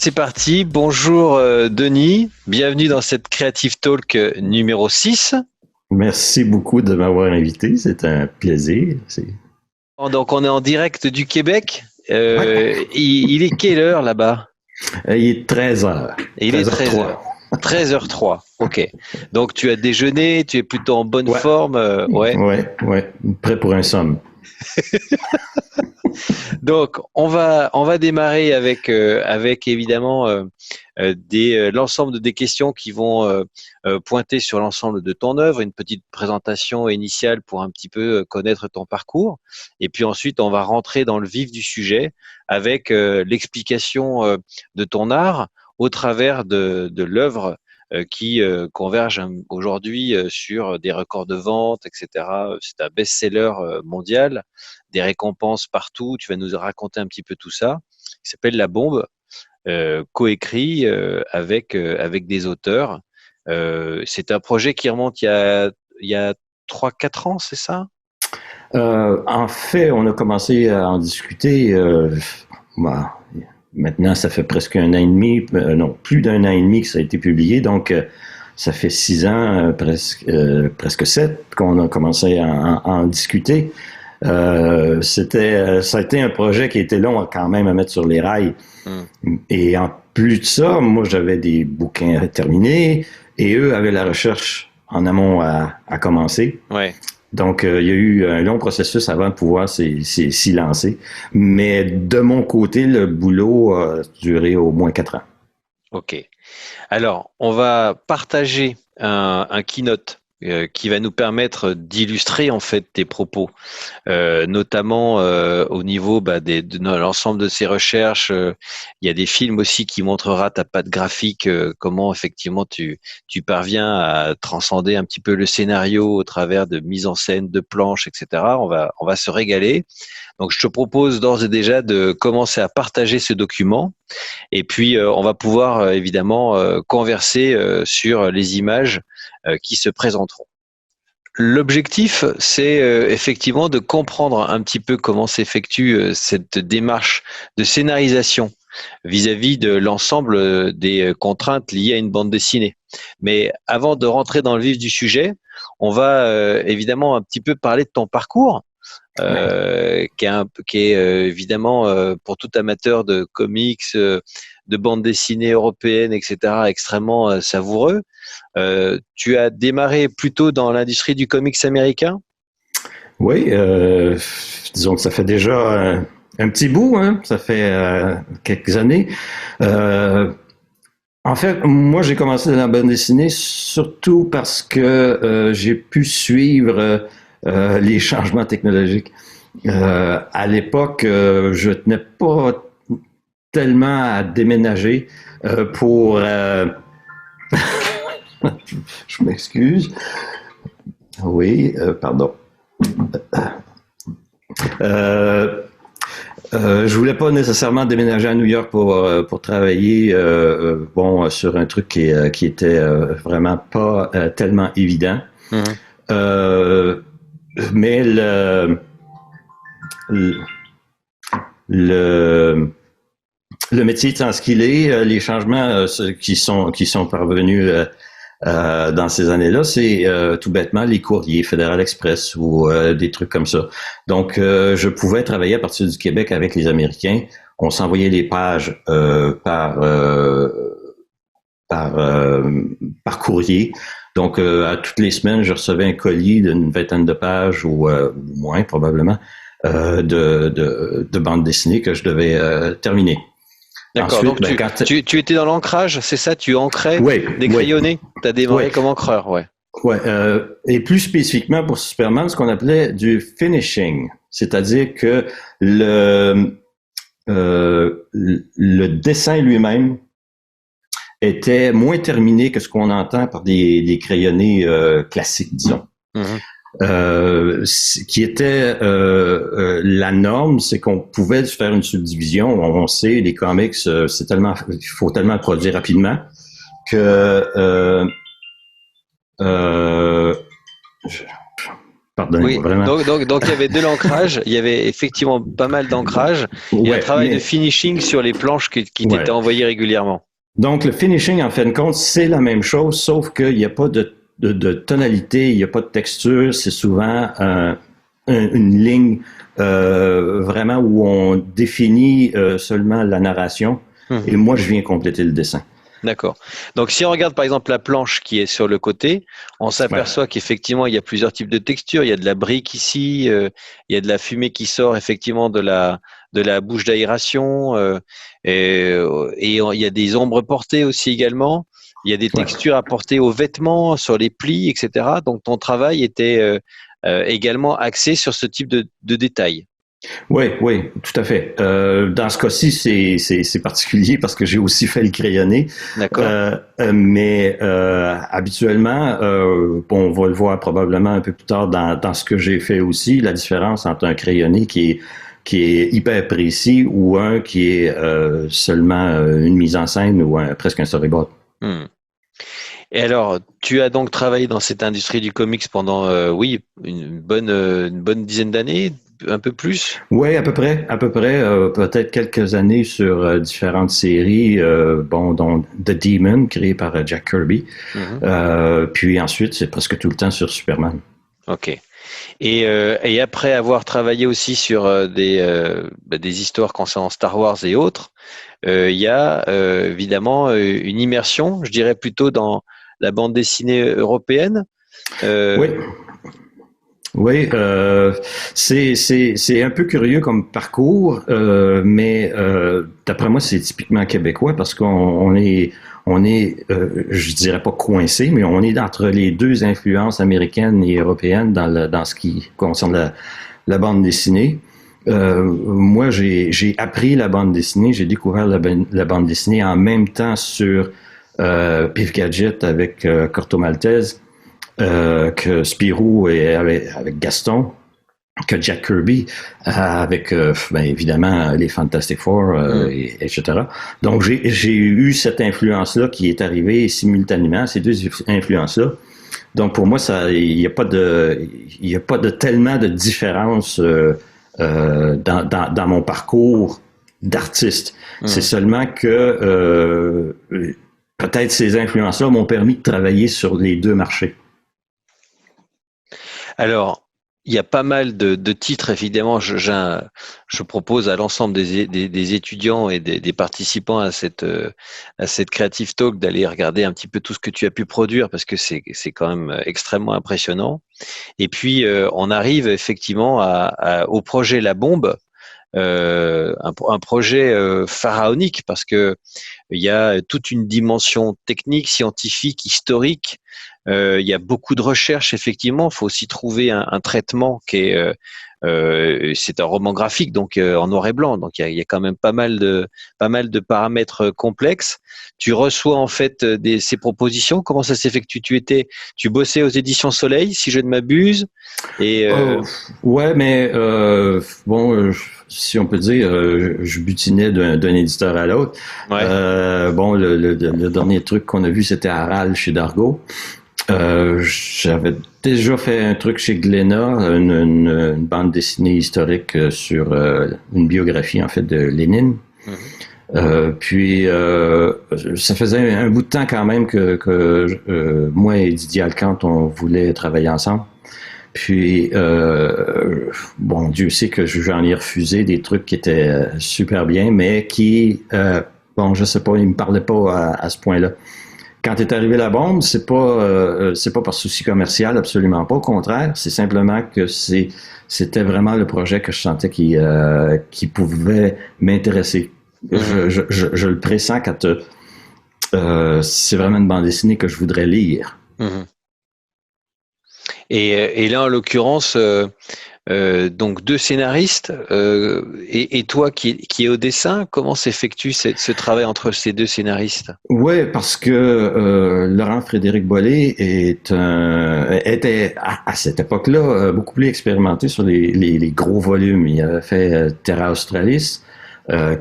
C'est parti, bonjour Denis, bienvenue dans cette Creative Talk numéro 6. Merci beaucoup de m'avoir invité, c'est un plaisir. Donc on est en direct du Québec. Ouais. Il est quelle heure là-bas? Il est 13h, Il est 13h. 13h03. 13h03, ok. Donc tu as déjeuné, tu es plutôt en bonne Ouais, forme, ouais. ouais, prêt pour un somme. Donc on va démarrer avec évidemment l'ensemble des questions qui vont pointer sur l'ensemble de ton œuvre, une petite présentation initiale pour un petit peu connaître ton parcours, et puis ensuite on va rentrer dans le vif du sujet avec l'explication de ton art au travers de l'œuvre qui converge aujourd'hui sur des records de vente, etc. C'est un best-seller mondial, des récompenses partout. Tu vas nous raconter un petit peu tout ça. Il s'appelle La Bombe, coécrit avec des auteurs. C'est un projet qui remonte il y a 3-4 ans, c'est ça? En fait, on a commencé à en discuter. Bah, maintenant, ça fait presque un an et demi, non, plus d'un an et demi que ça a été publié. Donc, ça fait 6 ans, presque 7, qu'on a commencé à en discuter. Ça a été un projet qui était long quand même à mettre sur les rails. Hmm. Et en plus de ça, moi j'avais des bouquins à terminer et eux avaient la recherche en amont à commencer. Ouais. Donc il y a eu un long processus avant de pouvoir s'y lancer. Mais de mon côté, le boulot a duré au moins 4 ans. Ok. Alors, on va partager un keynote qui va nous permettre d'illustrer en fait tes propos, notamment au niveau de l'ensemble de ces recherches. Il y a des films aussi qui montrera ta patte graphique, comment effectivement tu parviens à transcender un petit peu le scénario au travers de mise en scène, de planches, etc. On va se régaler. Donc, je te propose d'ores et déjà de commencer à partager ce document. Et puis, on va pouvoir évidemment converser sur les images qui se présenteront. L'objectif, c'est effectivement de comprendre un petit peu comment s'effectue cette démarche de scénarisation vis-à-vis de l'ensemble des contraintes liées à une bande dessinée. Mais avant de rentrer dans le vif du sujet, on va évidemment un petit peu parler de ton parcours qui est évidemment pour tout amateur de comics, de bande dessinée européenne, etc., extrêmement savoureux. Tu as démarré plutôt dans l'industrie du comics américain? Oui, disons que ça fait déjà un petit bout, hein? Ça fait quelques années. En fait, moi, j'ai commencé dans la bande dessinée surtout parce que j'ai pu suivre les changements technologiques. À l'époque, je tenais pas tellement à déménager pour... je m'excuse. Oui, pardon. Euh, je voulais pas nécessairement déménager à New York pour travailler sur un truc qui était vraiment pas tellement évident. Mhm. Euh, mais le, le, le métier étant ce qu'il est, les changements qui sont parvenus dans ces années-là, c'est tout bêtement les courriers Fédéral Express ou des trucs comme ça. Donc, je pouvais travailler à partir du Québec avec les Américains. On s'envoyait les pages par, par courrier. Donc, à toutes les semaines, je recevais un colis d'une vingtaine de pages ou moins probablement de bandes dessinées que je devais terminer. D'accord, Ensuite, donc ben, tu étais dans l'ancrage, c'est ça? Tu ancrais oui, des oui, crayonnés? Tu as oui. démarré comme encreur, ouais. Ouais, et plus spécifiquement pour Superman, ce qu'on appelait du finishing, c'est-à-dire que le dessin lui-même était moins terminé que ce qu'on entend par des crayonnés classiques, disons. Mhm. Qui était la norme, c'est qu'on pouvait faire une subdivision. On sait, les comics, il faut tellement produire rapidement que euh, Pardonnez-moi, Oui, vraiment. donc il y avait de l'ancrage, il y avait effectivement pas mal d'ancrage et un Ouais, travail de mais finishing sur les planches qui t'étaient ouais. envoyées régulièrement. Donc, le finishing, en fin de compte, c'est la même chose, sauf qu'il n'y a pas de tonalité, il n'y a pas de texture, c'est souvent une ligne vraiment où on définit seulement la narration, et Mhm. moi, je viens compléter le dessin. D'accord. Donc si on regarde par exemple la planche qui est sur le côté, on Ouais, s'aperçoit qu'effectivement il y a plusieurs types de textures. Il y a de la brique ici, il y a de la fumée qui sort effectivement de la bouche d'aération, il y a des ombres portées aussi également. Il y a des ouais. textures apportées aux vêtements, sur les plis, etc. Donc ton travail était également axé sur ce type de détails. Oui, oui, tout à fait. Dans ce cas-ci, c'est particulier parce que j'ai aussi fait le crayonné, D'accord? mais habituellement, bon, on va le voir probablement un peu plus tard dans ce que j'ai fait aussi, la différence entre un crayonné qui est hyper précis ou un qui est seulement une mise en scène ou presque un storyboard. Hmm. Et alors, tu as donc travaillé dans cette industrie du comics pendant, oui, une bonne dizaine d'années, un peu plus. Oui, à peu près, peut-être quelques années sur différentes séries, bon, dont The Demon, créé par Jack Kirby. Mhm. Puis ensuite, c'est presque tout le temps sur Superman. Ok. Et après avoir travaillé aussi sur des histoires concernant Star Wars et autres, il y a évidemment une immersion, je dirais plutôt dans la bande dessinée européenne. Oui, Euh, oui, c'est un peu curieux comme parcours, mais d'après moi, c'est typiquement québécois parce on est, je dirais pas coincé, mais on est entre les deux influences américaines et européennes dans ce qui concerne la bande dessinée. Moi, j'ai appris la bande dessinée, j'ai découvert la bande dessinée en même temps sur Pif Gadget avec Corto Maltese, que Spirou et avec Gaston, que Jack Kirby avec ben, évidemment les Fantastic Four, hmm. etc. Donc j'ai eu cette influence-là qui est arrivée simultanément, ces deux influences-là. Donc pour moi, ça, il y a pas de tellement de différence dans mon parcours d'artiste. C'est Hmm. seulement que peut-être ces influences-là m'ont permis de travailler sur les deux marchés. Alors, il y a pas mal de titres, évidemment. Je propose à l'ensemble des étudiants et des participants à cette Creative Talk d'aller regarder un petit peu tout ce que tu as pu produire parce que c'est quand même extrêmement impressionnant. Et puis, on arrive effectivement au projet La Bombe, un projet pharaonique parce que il y a toute une dimension technique, scientifique, historique. Il y a beaucoup de recherches, effectivement. Il faut aussi trouver un traitement qui est, c'est un roman graphique, donc en noir et blanc. Donc il y a quand même pas mal de paramètres complexes. Tu reçois en fait ces propositions. Comment ça s'effectue? Tu bossais aux éditions Soleil, si je ne m'abuse, et Oh, ouais, mais bon, si on peut dire, je butinais d'un éditeur à l'autre. ouais. Bon, le dernier truc qu'on a vu, c'était Aral chez Dargo. J'avais déjà fait un truc chez Glénat, une bande dessinée historique sur une biographie en fait de Lénine. Mhm. Puis ça faisait un bout de temps quand même que moi et Didier Alcante, on voulait travailler ensemble. Puis, bon, Dieu sait que j'en ai refusé des trucs qui étaient super bien, mais qui, bon, je sais pas, ils me parlaient pas à ce point-là. Quand est arrivé la bombe, c'est pas par souci commercial, absolument pas. Au contraire, c'est simplement que c'était vraiment le projet que je sentais qui pouvait m'intéresser. Mhm. Je le pressens quand c'est vraiment une bande dessinée que je voudrais lire. Mhm. Et là, en l'occurrence, donc deux scénaristes et toi qui est au dessin, comment s'effectue ce travail entre ces deux scénaristes? Oui, parce que Laurent Frédéric Bollé était à cette époque-là beaucoup plus expérimenté sur les gros volumes. Il avait fait Terra Australis,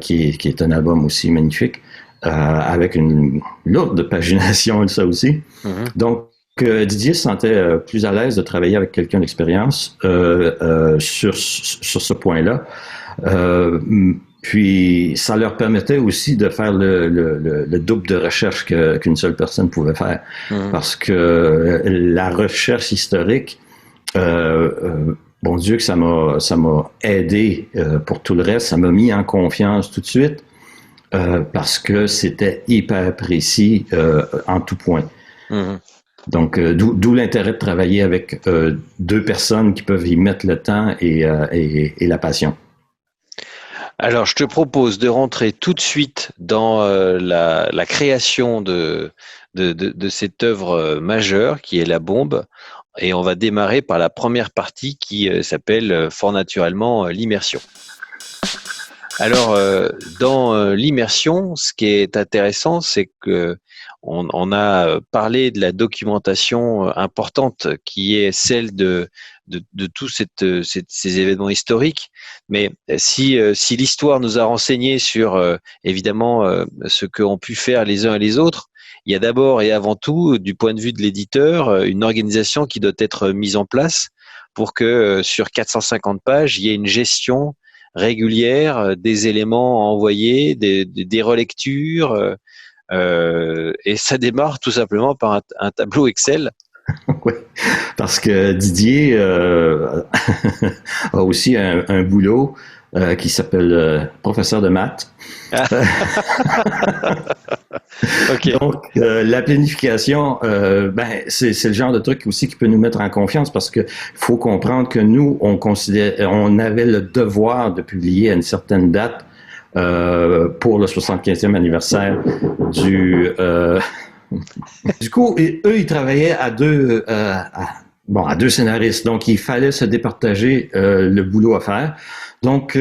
qui est un album aussi magnifique, avec une lourde pagination, ça aussi. Mhm. Donc, Didier se sentait plus à l'aise de travailler avec quelqu'un d'expérience sur ce point-là. Puis, ça leur permettait aussi de faire le double de recherche qu'une seule personne pouvait faire. Parce que la recherche historique, bon Dieu que ça m'a aidé pour tout le reste, ça m'a mis en confiance tout de suite parce que c'était hyper précis en tout point. Donc, d'où l'intérêt de travailler avec deux personnes qui peuvent y mettre le temps et la passion. Alors, je te propose de rentrer tout de suite dans la création de cette œuvre majeure qui est la bombe. Et on va démarrer par la première partie qui s'appelle fort naturellement l'immersion. Alors, dans l'immersion, ce qui est intéressant, c'est que on a parlé de la documentation importante qui est celle de tous ces événements historiques. Mais si l'histoire nous a renseigné sur évidemment ce qu'ont pu faire les uns et les autres, il y a d'abord et avant tout, du point de vue de l'éditeur, une organisation qui doit être mise en place pour que sur 450 pages, il y ait une gestion régulière des éléments à envoyer, des relectures. Et ça démarre tout simplement par un tableau Excel. Oui, parce que Didier a aussi un boulot qui s'appelle professeur de maths. Okay. Donc, la planification, c'est le genre de truc aussi qui peut nous mettre en confiance parce que faut comprendre que nous, on avait le devoir de publier à une certaine date pour le 75e anniversaire du coup, eux, ils travaillaient à deux scénaristes. Donc, il fallait se départager le boulot à faire. Donc,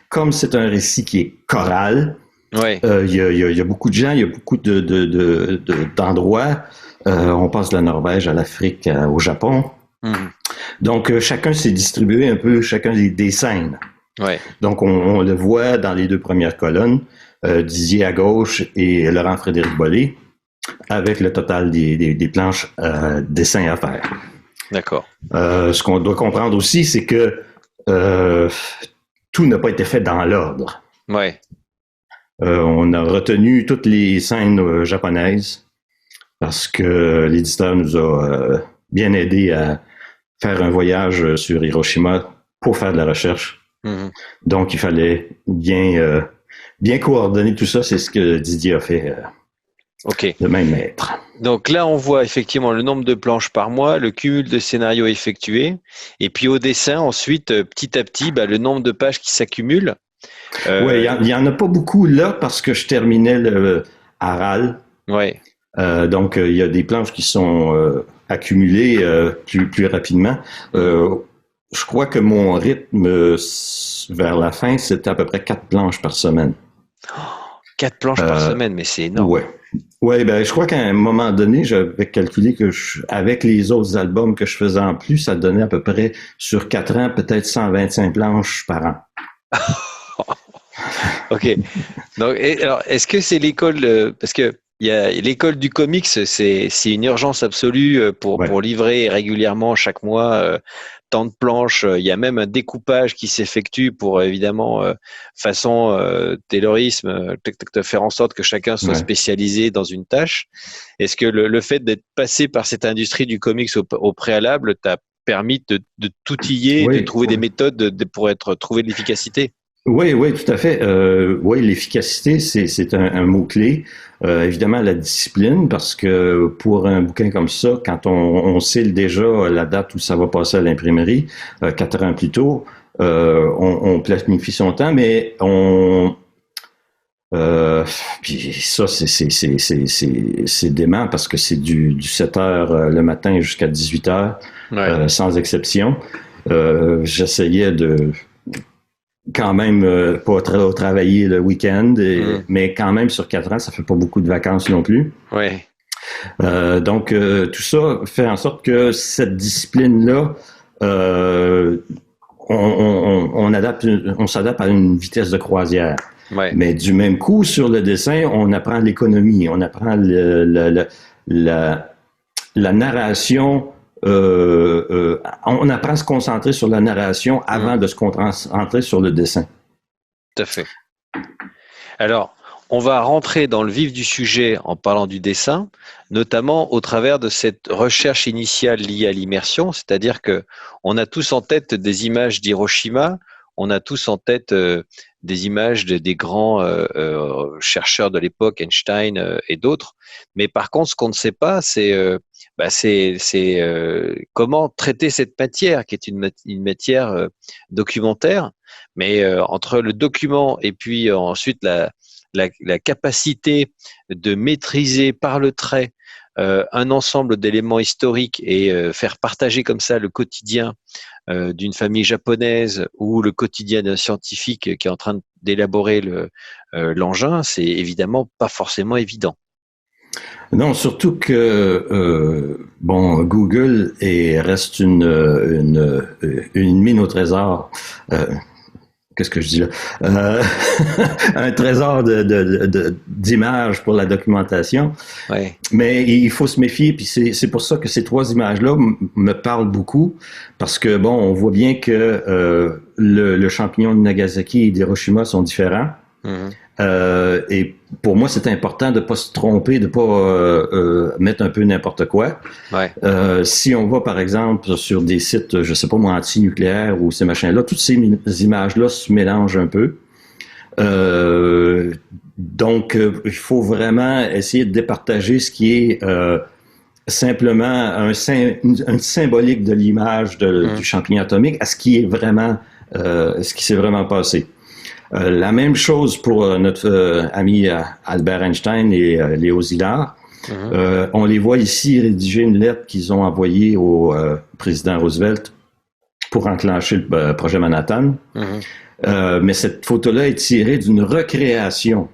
comme c'est un récit qui est choral, ouais. Il y a beaucoup de gens, il y a beaucoup d'endroits. On passe de la Norvège à l'Afrique, au Japon. Donc, chacun s'est distribué un peu, chacun des scènes. Ouais. Donc, on le voit dans les deux premières colonnes. Didier à gauche et Laurent-Frédéric Bollé, avec le total des planches dessins à faire. D'accord. Ce qu'on doit comprendre aussi, c'est que tout n'a pas été fait dans l'ordre. Ouais. On a retenu toutes les scènes japonaises parce que l'éditeur nous a bien aidé à faire un voyage sur Hiroshima pour faire de la recherche. Donc, il fallait bien coordonner tout ça. C'est ce que Didier a fait de main de maître. Donc là, on voit effectivement le nombre de planches par mois, le cumul de scénarios effectués, et puis au dessin, ensuite, petit à petit, le nombre de pages qui s'accumulent. Oui, il y en a pas beaucoup là parce que je terminais le Aral. Ouais. Donc, il y a des planches qui sont accumulées plus rapidement. Je crois que mon rythme vers la fin, c'était à peu près 4 planches par semaine. 4 planches par semaine, mais c'est énorme. Ouais, je crois qu'à un moment donné, j'avais calculé que avec les autres albums que je faisais en plus, ça donnait à peu près sur 4 ans, peut-être 125 planches par an. OK. Donc, alors, est-ce que c'est l'école, parce que il y a l'école du comics, c'est une urgence absolue pour livrer régulièrement chaque mois tant de planches. Il y a même un découpage qui s'effectue pour évidemment façon taylorisme, de faire en sorte que chacun soit spécialisé dans une tâche. Est-ce que le fait d'être passé par cette industrie du comics au préalable t'a permis de t'outiller, de trouver des méthodes pour trouver de l'efficacité? Oui, tout à fait. Oui, l'efficacité, c'est un mot-clé. Évidemment, la discipline, parce que pour un bouquin comme ça, quand on sait déjà la date où ça va passer à l'imprimerie, 4 ans plus tôt, on planifie son temps, mais puis ça, c'est dément parce que c'est du 7 heures le matin jusqu'à 18 heures, sans exception. J'essayais de quand même pas travailler le week-end, mais quand même sur 4 ans, ça fait pas beaucoup de vacances non plus. Ouais. Donc, tout ça fait en sorte que cette discipline-là, on s'adapte à une vitesse de croisière. Ouais. Mais du même coup, sur le dessin, on apprend l'économie, on apprend la narration, on apprend à se concentrer sur la narration avant de se concentrer sur le dessin. Tout à fait. Alors, on va rentrer dans le vif du sujet en parlant du dessin, notamment au travers de cette recherche initiale liée à l'immersion, c'est-à-dire que on a tous en tête des images d'Hiroshima, on a tous en tête des images des grands chercheurs de l'époque, Einstein et d'autres, mais par contre, ce qu'on ne sait pas, c'est comment traiter cette matière, qui est une matière documentaire, mais entre le document et puis ensuite la capacité de maîtriser par le trait un ensemble d'éléments historiques et faire partager comme ça le quotidien d'une famille japonaise ou le quotidien d'un scientifique qui est en train d'élaborer l'engin, c'est évidemment pas forcément évident. Non, surtout que Google reste une mine au trésor. Qu'est-ce que je dis là? Un trésor d'images pour la documentation. Ouais. Mais il faut se méfier, puis c'est pour ça que ces trois images-là me parlent beaucoup, parce que on voit bien que le champignon de Nagasaki et d'Hiroshima sont différents. Mm-hmm. Et pour moi, c'est important de pas se tromper, de pas mettre un peu n'importe quoi. Ouais. Si on va, par exemple, sur des sites, je sais pas moi, anti-nucléaires ou ces machins-là, toutes ces images-là se mélangent un peu. Donc, il faut vraiment essayer de départager ce qui est simplement une symbolique de l'image du champignon atomique à ce qui est vraiment, ce qui s'est vraiment passé. La même chose pour notre ami Albert Einstein et Léo Szilard. Mm-hmm. On les voit ici rédiger une lettre qu'ils ont envoyée au président Roosevelt pour enclencher le projet Manhattan. Mm-hmm. Mais cette photo-là est tirée d'une recréation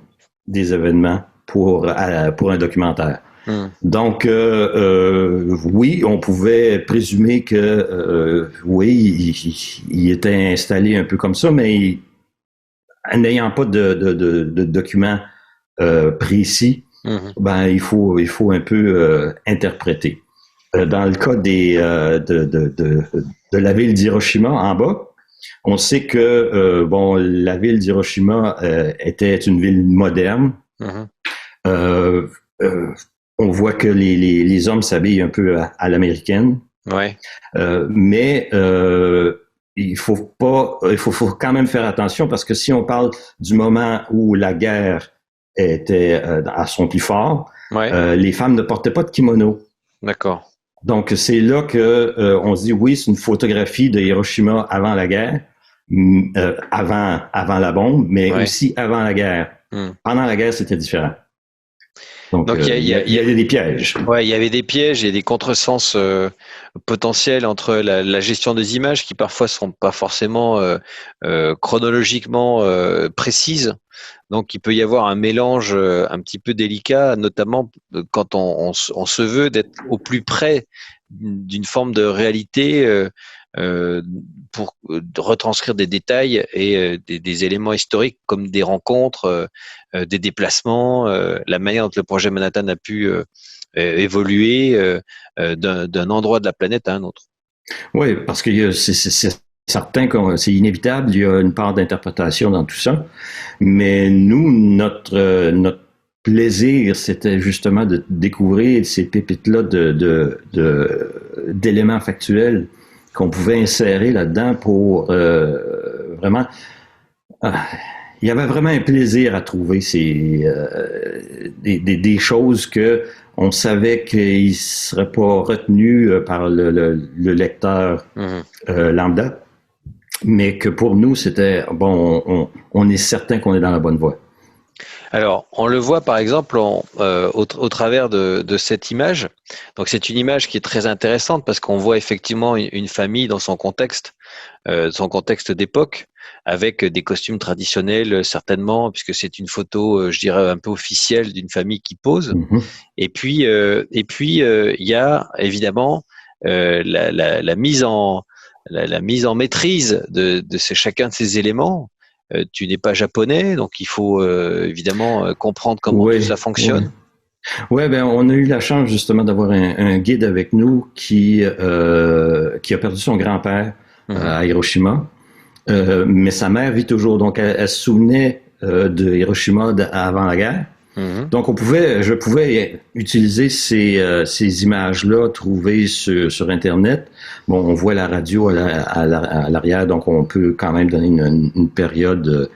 des événements pour un documentaire. Mm. Donc, oui, on pouvait présumer que, oui, il était installé un peu comme ça, mais n'ayant pas de documents précis, mm-hmm. Il faut un peu interpréter. Dans le cas de la ville d'Hiroshima en bas, on sait que la ville d'Hiroshima était une ville moderne. Mm-hmm. On voit que les hommes s'habillent un peu à l'américaine. Ouais. Mais il faut quand même faire attention parce que si on parle du moment où la guerre était à son plus fort, ouais. Les femmes ne portaient pas de kimono. D'accord. Donc c'est là que on se dit oui, c'est une photographie de Hiroshima avant la guerre, avant la bombe, mais ouais. aussi avant la guerre. Pendant la guerre, c'était différent. Donc il y avait des pièges. Ouais, il y avait des pièges et des contresens potentiels entre la gestion des images qui parfois sont pas forcément chronologiquement précises. Donc il peut y avoir un mélange un petit peu délicat, notamment quand on se veut d'être au plus près d'une forme de réalité pour retranscrire des détails et des éléments historiques comme des rencontres, des déplacements, la manière dont le projet Manhattan a pu évoluer d'un endroit de la planète à un autre. Oui, parce que c'est certain que c'est inévitable, il y a une part d'interprétation dans tout ça, mais nous, notre plaisir, c'était justement de découvrir ces pépites-là d'éléments factuels qu'on pouvait insérer là-dedans pour vraiment... il y avait vraiment un plaisir à trouver des choses que on savait qu'ils ne seraient pas retenus par le lecteur lambda, mais que pour nous, c'était, on est certain qu'on est dans la bonne voie. Alors, on le voit par exemple au travers de cette image. Donc, c'est une image qui est très intéressante parce qu'on voit effectivement une famille dans son contexte d'époque, avec des costumes traditionnels certainement, puisque c'est une photo, je dirais, un peu officielle d'une famille qui pose. Mm-hmm. Et puis, il y a évidemment la mise en maîtrise de chacun de ces éléments. Tu n'es pas japonais, donc il faut évidemment comprendre comment tout ça fonctionne. Ouais, ben on a eu la chance justement d'avoir un guide avec nous qui a perdu son grand-père Mhm. à Hiroshima. Mais sa mère vit toujours, donc elle se souvenait de Hiroshima avant la guerre. Mhm. Donc je pouvais utiliser ces images-là trouvées sur Internet. Bon, on voit la radio à l'arrière, donc on peut quand même donner une période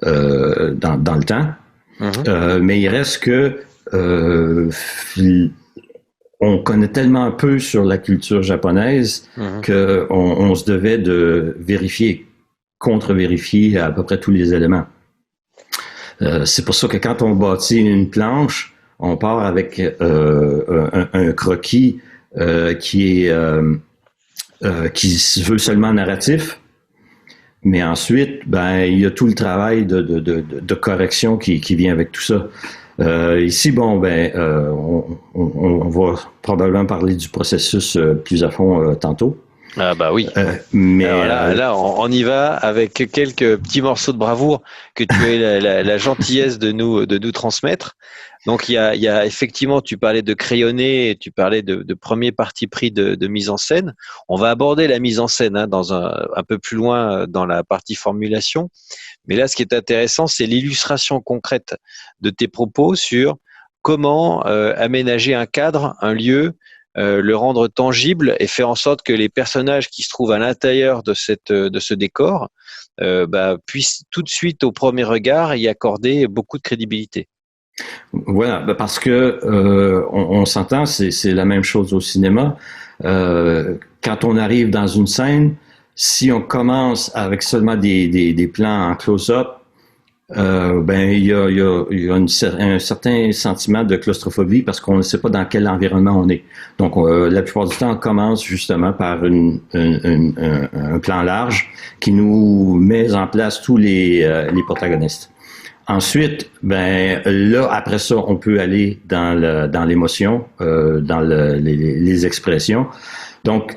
dans le temps. Mhm. Mais il reste que on connaît tellement peu sur la culture japonaise Mhm. qu'on se devait de vérifier, contre-vérifier à peu près tous les éléments. C'est pour ça que quand on bâtit une planche, on part avec un croquis qui veut seulement narratif, mais ensuite, ben, il y a tout le travail de correction qui vient avec tout ça. Ici, bon, ben, on va probablement parler du processus plus à fond tantôt. Ah bah oui. Mais Alors là, on y va avec quelques petits morceaux de bravoure que tu as eu la gentillesse de nous transmettre. Donc il y a effectivement, tu parlais de crayonné et tu parlais de premier parti pris de mise en scène. On va aborder la mise en scène hein, dans un peu plus loin dans la partie formulation. Mais là, ce qui est intéressant, c'est l'illustration concrète de tes propos sur comment aménager un cadre, un lieu, le rendre tangible et faire en sorte que les personnages qui se trouvent à l'intérieur de ce décor bah, puissent tout de suite, au premier regard, y accorder beaucoup de crédibilité. voilà, ben, parce que on s'entend, c'est la même chose au cinéma. Quand on arrive dans une scène, si on commence avec seulement des plans en close-up, ben il y a un certain sentiment de claustrophobie parce qu'on ne sait pas dans quel environnement on est. Donc la plupart du temps, on commence justement par un plan large qui nous met en place tous les protagonistes. Ensuite, ben là, après ça, on peut aller dans l'émotion, les expressions. Donc,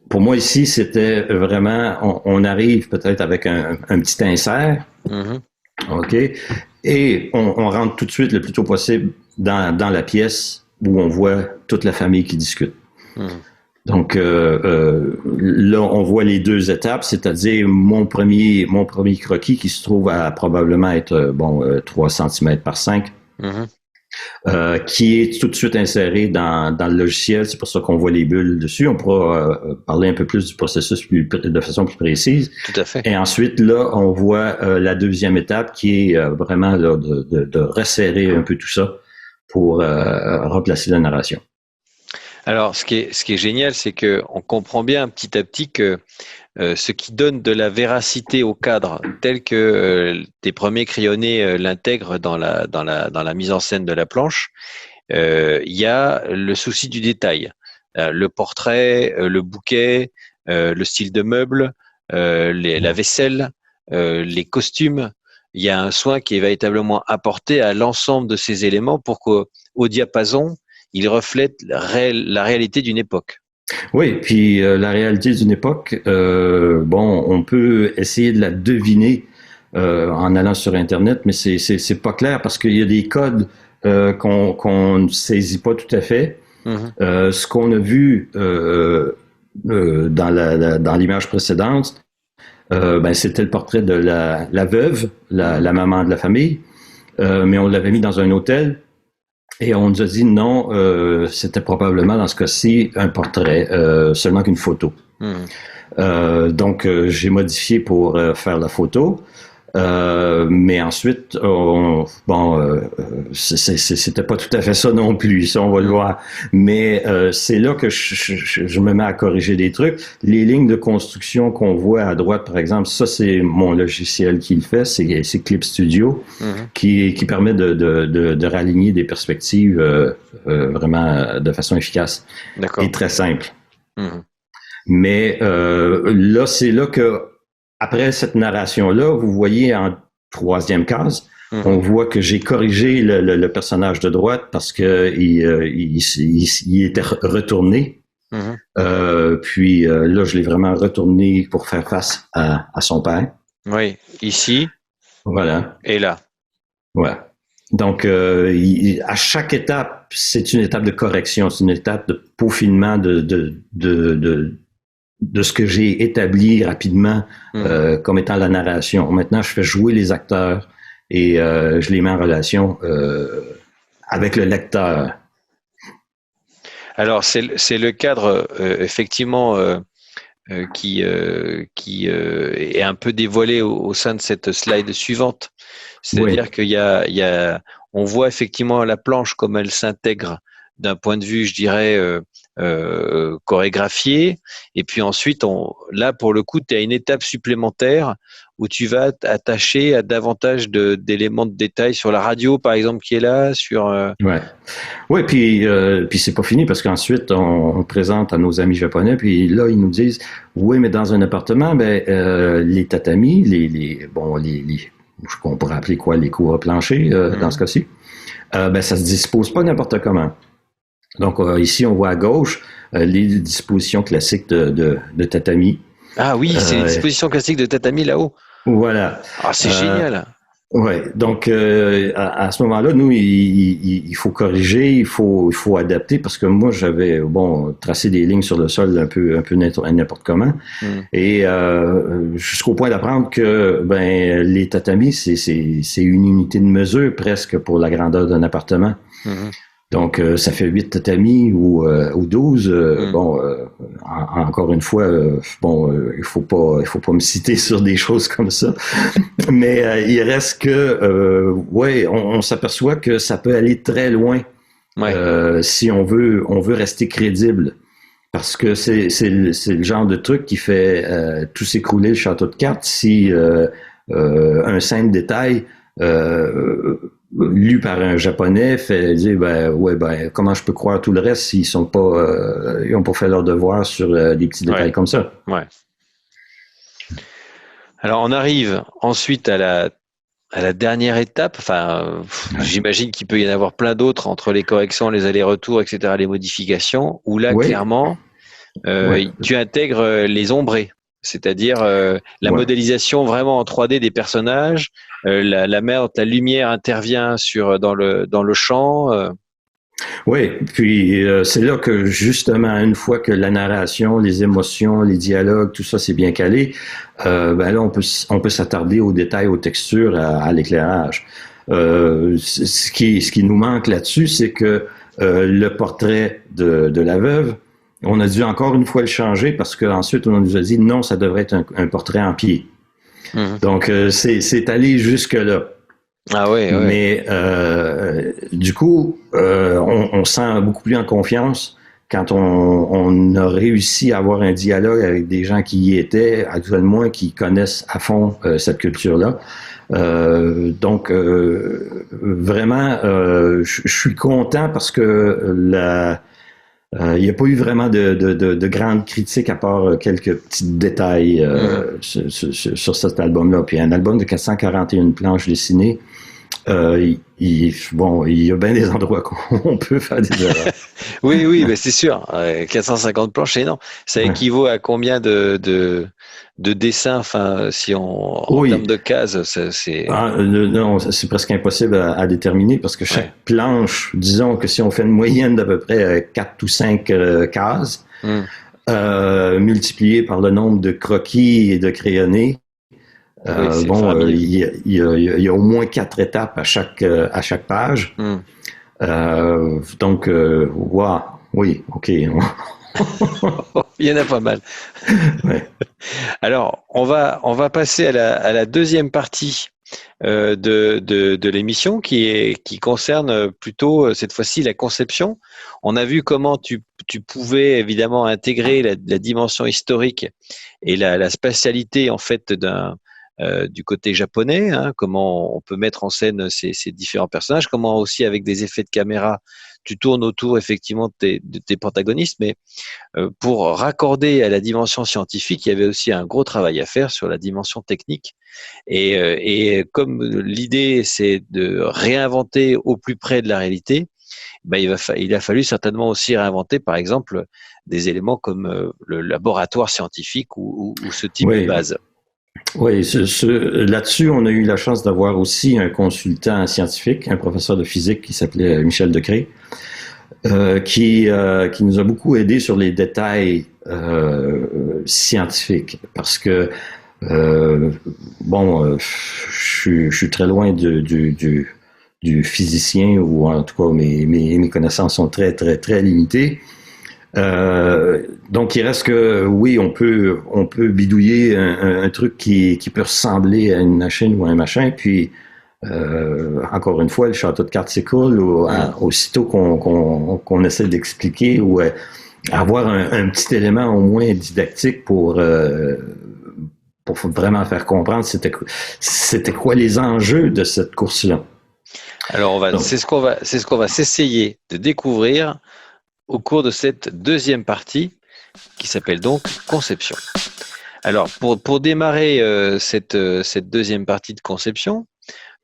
pour moi ici, c'était vraiment, on arrive peut-être avec un petit insert, Mhm. OK, et on rentre tout de suite le plus tôt possible dans la pièce où on voit toute la famille qui discute. Mhm. Donc là, on voit les deux étapes, c'est-à-dire mon premier croquis qui se trouve à probablement être 3 cm par 5, Mhm. qui est tout de suite inséré dans le logiciel. C'est pour ça qu'on voit les bulles dessus. On pourra parler un peu plus du processus de façon plus précise. Tout à fait. Et ensuite, là, on voit la deuxième étape qui est vraiment là, de resserrer un peu tout ça pour replacer la narration. Alors, ce qui est génial, c'est que on comprend bien petit à petit que ce qui donne de la véracité au cadre, tel que tes premiers crayonnés l'intègrent dans la mise en scène de la planche, il y a le souci du détail. Le portrait, le bouquet, le style de meuble, la vaisselle, les costumes. Il y a un soin qui est véritablement apporté à l'ensemble de ces éléments pour qu'au diapason, il reflète la réalité d'une époque. Oui, puis la réalité d'une époque, bon, on peut essayer de la deviner en allant sur Internet, mais c'est pas clair parce qu'il y a des codes qu'on ne saisit pas tout à fait. Mhm. Ce qu'on a vu dans l'image précédente, ben, c'était le portrait de la veuve, Mhm. la maman de la famille, mais on l'avait mis dans un hôtel. Et on nous a dit non, c'était probablement dans ce cas-ci un portrait, seulement qu'une photo. Mhm. Donc j'ai modifié pour faire la photo. Mais ensuite, c'était pas tout à fait ça non plus, ça on va le Mhm. voir. Mais c'est là que je me mets à corriger des trucs. Les lignes de construction qu'on voit à droite, par exemple, ça c'est mon logiciel qui le fait, c'est Clip Studio Mhm. qui permet de réaligner des perspectives vraiment de façon efficace et D'accord. très simple. Mhm. Mais là, c'est là que, après cette narration-là, vous voyez en troisième case, on Mhm. voit que j'ai corrigé le personnage de droite parce que il était retourné. Mhm. Puis là, je l'ai vraiment retourné pour faire face à son père. Oui, ici Voilà. et là. Voilà. Donc, à chaque étape, c'est une étape de correction, c'est une étape de peaufinement de ce que j'ai établi rapidement comme étant la narration. Maintenant, je fais jouer les acteurs et je les mets en relation avec le lecteur. Alors, c'est le cadre, effectivement, qui est un peu dévoilé au sein de cette slide suivante. C'est-à-dire on voit effectivement la planche comme elle s'intègre d'un point de vue, je dirais, chorégraphié. Et puis ensuite, là, pour le coup, tu as une étape supplémentaire où tu vas t'attacher à davantage d'éléments de détail sur la radio, par exemple, qui est là, sur... Ouais, puis c'est pas fini parce qu'ensuite on présente à nos amis japonais, puis là ils nous disent oui, mais dans un appartement, les tatamis, qu'on pourrait appeler quoi, les couvre-planchers dans ce cas-ci, ça se dispose pas n'importe comment. Donc ici on voit à gauche les dispositions classiques de tatami. Ah oui, c'est les dispositions classiques de tatami là-haut. Voilà. Ah, c'est génial. Ouais, donc à ce moment-là, nous, il faut corriger, il faut adapter parce que moi, j'avais tracé des lignes sur le sol un peu n'importe comment, et jusqu'au point d'apprendre que les tatamis, c'est une unité de mesure presque pour la grandeur d'un appartement. Donc, ça fait 8 tatamis ou 12. Encore une fois, il faut pas me citer sur des choses comme ça. Mais il reste que, on s'aperçoit que ça peut aller très loin si on veut rester crédible. Parce que c'est le genre de truc qui fait tout s'écrouler le château de cartes si un simple détail lu par un japonais fait dire comment je peux croire tout le reste s'ils sont pas ils ont pas fait leur devoir sur des petits détails comme ça. Ouais. Alors on arrive ensuite à la dernière étape. Enfin, j'imagine qu'il peut y en avoir plein d'autres entre les corrections, les allers-retours, etc., les modifications. Où là, clairement, tu intègres les ombrés. C'est-à-dire la modélisation vraiment en 3D des personnages, la lumière intervient dans le champ. Oui, puis c'est là que justement, une fois que la narration, les émotions, les dialogues, tout ça c'est bien calé, là on peut s'attarder aux détails, aux textures, à l'éclairage. Ce qui nous manque là-dessus, c'est que le portrait de la veuve, on a dû encore une fois le changer parce qu'ensuite on nous a dit non, ça devrait être un portrait en pied. Donc c'est allé jusque là. Ah ouais. Mais du coup, on se sent beaucoup plus en confiance quand on a réussi à avoir un dialogue avec des gens qui y étaient, actuellement qui connaissent à fond cette culture-là. Donc vraiment, je suis content parce que il n'y a pas eu vraiment de grandes critiques à part quelques petits détails sur cet album-là. Puis un album de 441 planches dessinées, il y a bien des endroits où on peut faire des erreurs. Oui, c'est sûr. 450 planches, c'est énorme. Ça équivaut à combien de dessins, enfin, si en termes de cases, c'est... non, c'est presque impossible à déterminer parce que chaque planche, disons que si on fait une moyenne d'à peu près 4 ou 5 cases, multiplié par le nombre de croquis et de crayonnés, il y a au moins 4 étapes à chaque page. Donc, oui, ok. Il y en a pas mal. Alors, on va passer à la deuxième partie de l'émission qui concerne plutôt cette fois-ci la conception. On a vu comment tu pouvais évidemment intégrer la dimension historique et la spatialité en fait du côté japonais, comment on peut mettre en scène ces différents personnages, comment aussi avec des effets de caméra tu tournes autour effectivement de tes protagonistes, mais pour raccorder à la dimension scientifique, il y avait aussi un gros travail à faire sur la dimension technique. Et comme l'idée c'est de réinventer au plus près de la réalité, il a fallu certainement aussi réinventer par exemple des éléments comme le laboratoire scientifique ou ce type de base. Oui, là-dessus, on a eu la chance d'avoir aussi un consultant scientifique, un professeur de physique qui s'appelait Michel Decré, qui nous a beaucoup aidé sur les détails scientifiques, parce que je suis très loin du physicien, ou en tout cas mes connaissances sont très très très limitées. Donc il reste que oui, on peut bidouiller un truc qui peut ressembler à une machine ou à un machin, puis encore une fois, le château de cartes s'écoule aussitôt qu'on essaie d'expliquer ou avoir un petit élément au moins didactique pour vraiment faire comprendre c'était quoi les enjeux de cette course-là. Alors, c'est ce qu'on va s'essayer de découvrir au cours de cette deuxième partie qui s'appelle donc conception. Alors, pour démarrer cette deuxième partie de conception,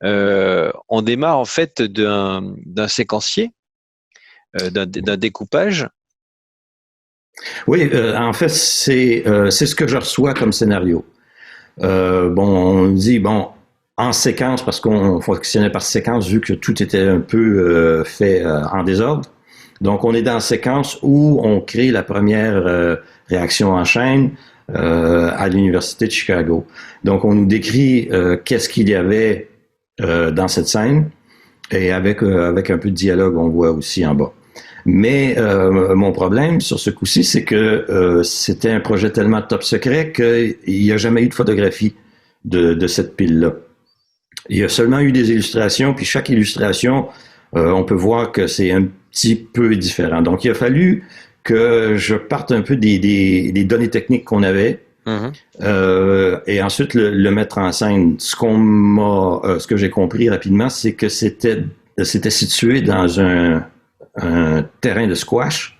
on démarre en fait d'un séquencier, d'un découpage. Oui, en fait, c'est ce que je reçois comme scénario. On dit, en séquence, parce qu'on fonctionnait par séquence, vu que tout était un peu fait en désordre. Donc, on est dans la séquence où on crée la première réaction en chaîne à l'Université de Chicago. Donc, on nous décrit qu'est-ce qu'il y avait dans cette scène, et avec un peu de dialogue, on voit aussi en bas. Mais mon problème sur ce coup-ci, c'est que c'était un projet tellement top secret qu'il n'y a jamais eu de photographie de cette pile-là. Il y a seulement eu des illustrations, puis chaque illustration, on peut voir que c'est un petit peu différent. Donc, il a fallu que je parte un peu des données techniques qu'on avait, et ensuite le mettre en scène. Ce que j'ai compris rapidement, c'est que c'était situé dans un terrain de squash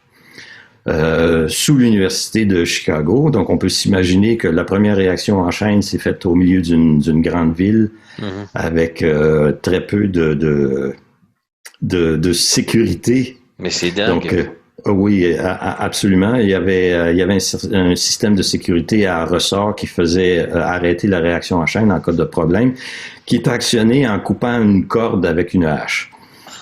sous l'Université de Chicago. Donc, on peut s'imaginer que la première réaction en chaîne s'est faite au milieu d'une grande ville avec très peu de sécurité. Mais c'est dingue. Donc, oui, absolument. Il y avait un système de sécurité à ressort qui faisait arrêter la réaction en chaîne en cas de problème, qui est actionné en coupant une corde avec une hache.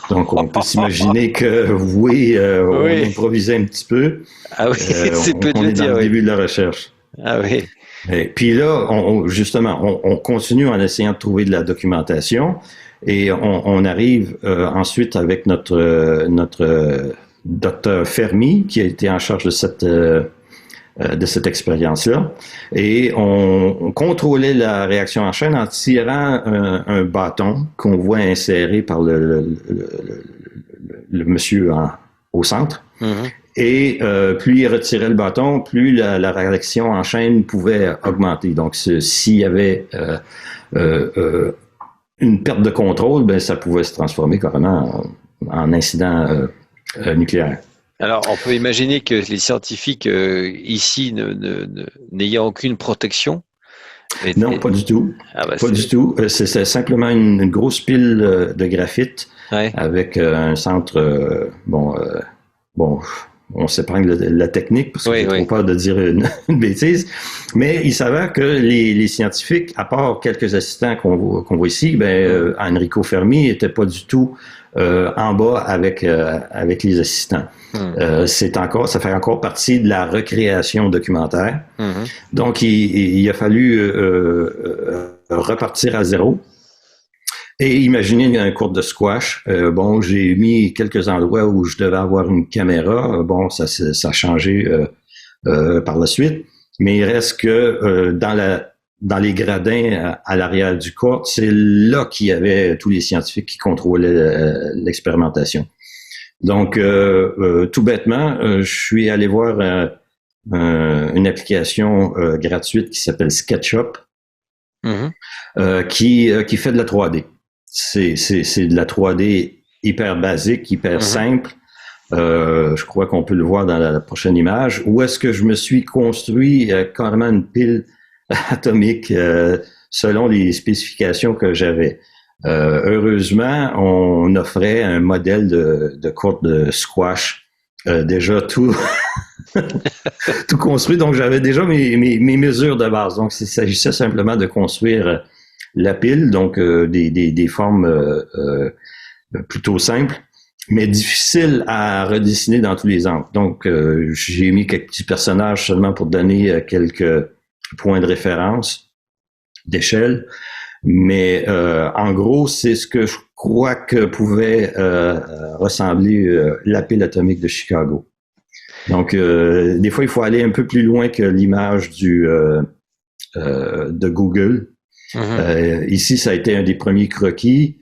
Donc, on peut s'imaginer que, on improvisait un petit peu. Ah oui, c'est peu de on le est dans dire, le oui. début de la recherche. Ah oui. Et puis là, on continue en essayant de trouver de la documentation, et on arrive ensuite avec notre docteur Fermi, qui a été en charge de cette expérience-là. Et on contrôlait la réaction en chaîne en tirant un bâton qu'on voit inséré par le monsieur au centre. Et plus il retirait le bâton, plus la réaction en chaîne pouvait augmenter. Donc, s'il y avait une perte de contrôle, ben ça pouvait se transformer carrément en incident nucléaire. Alors, on peut imaginer que les scientifiques ici, n'ayant aucune protection. Non, pas du tout. Pas du tout. C'est simplement une grosse pile de graphite avec un centre. On s'épargne la technique parce que j'ai trop peur de dire une bêtise. Mais il s'avère que les scientifiques, à part quelques assistants qu'on voit ici, Enrico Fermi n'était pas du tout en bas avec les assistants. Ça fait encore partie de la recréation documentaire. Donc, il a fallu repartir à zéro. Et imaginez un cours de squash. J'ai mis quelques endroits où je devais avoir une caméra. Ça a changé par la suite. Mais il reste que dans les gradins à l'arrière du court, c'est là qu'il y avait tous les scientifiques qui contrôlaient l'expérimentation. Donc, tout bêtement, je suis allé voir une application gratuite qui s'appelle SketchUp, qui fait de la 3D. C'est de la 3D hyper basique, hyper simple. Je crois qu'on peut le voir dans la prochaine image. Où est-ce que je me suis construit carrément une pile atomique selon les spécifications que j'avais. Heureusement, on offrait un modèle de courte de squash déjà tout tout construit. Donc, j'avais déjà mes mesures de base. Donc, il s'agissait simplement de construire la pile, donc des formes plutôt simples, mais difficiles à redessiner dans tous les angles. Donc, j'ai mis quelques petits personnages seulement pour donner quelques points de référence, d'échelle. Mais en gros, c'est ce que je crois que pouvait ressembler la pile atomique de Chicago. Donc, des fois, il faut aller un peu plus loin que l'image de Google. Ici, ça a été un des premiers croquis,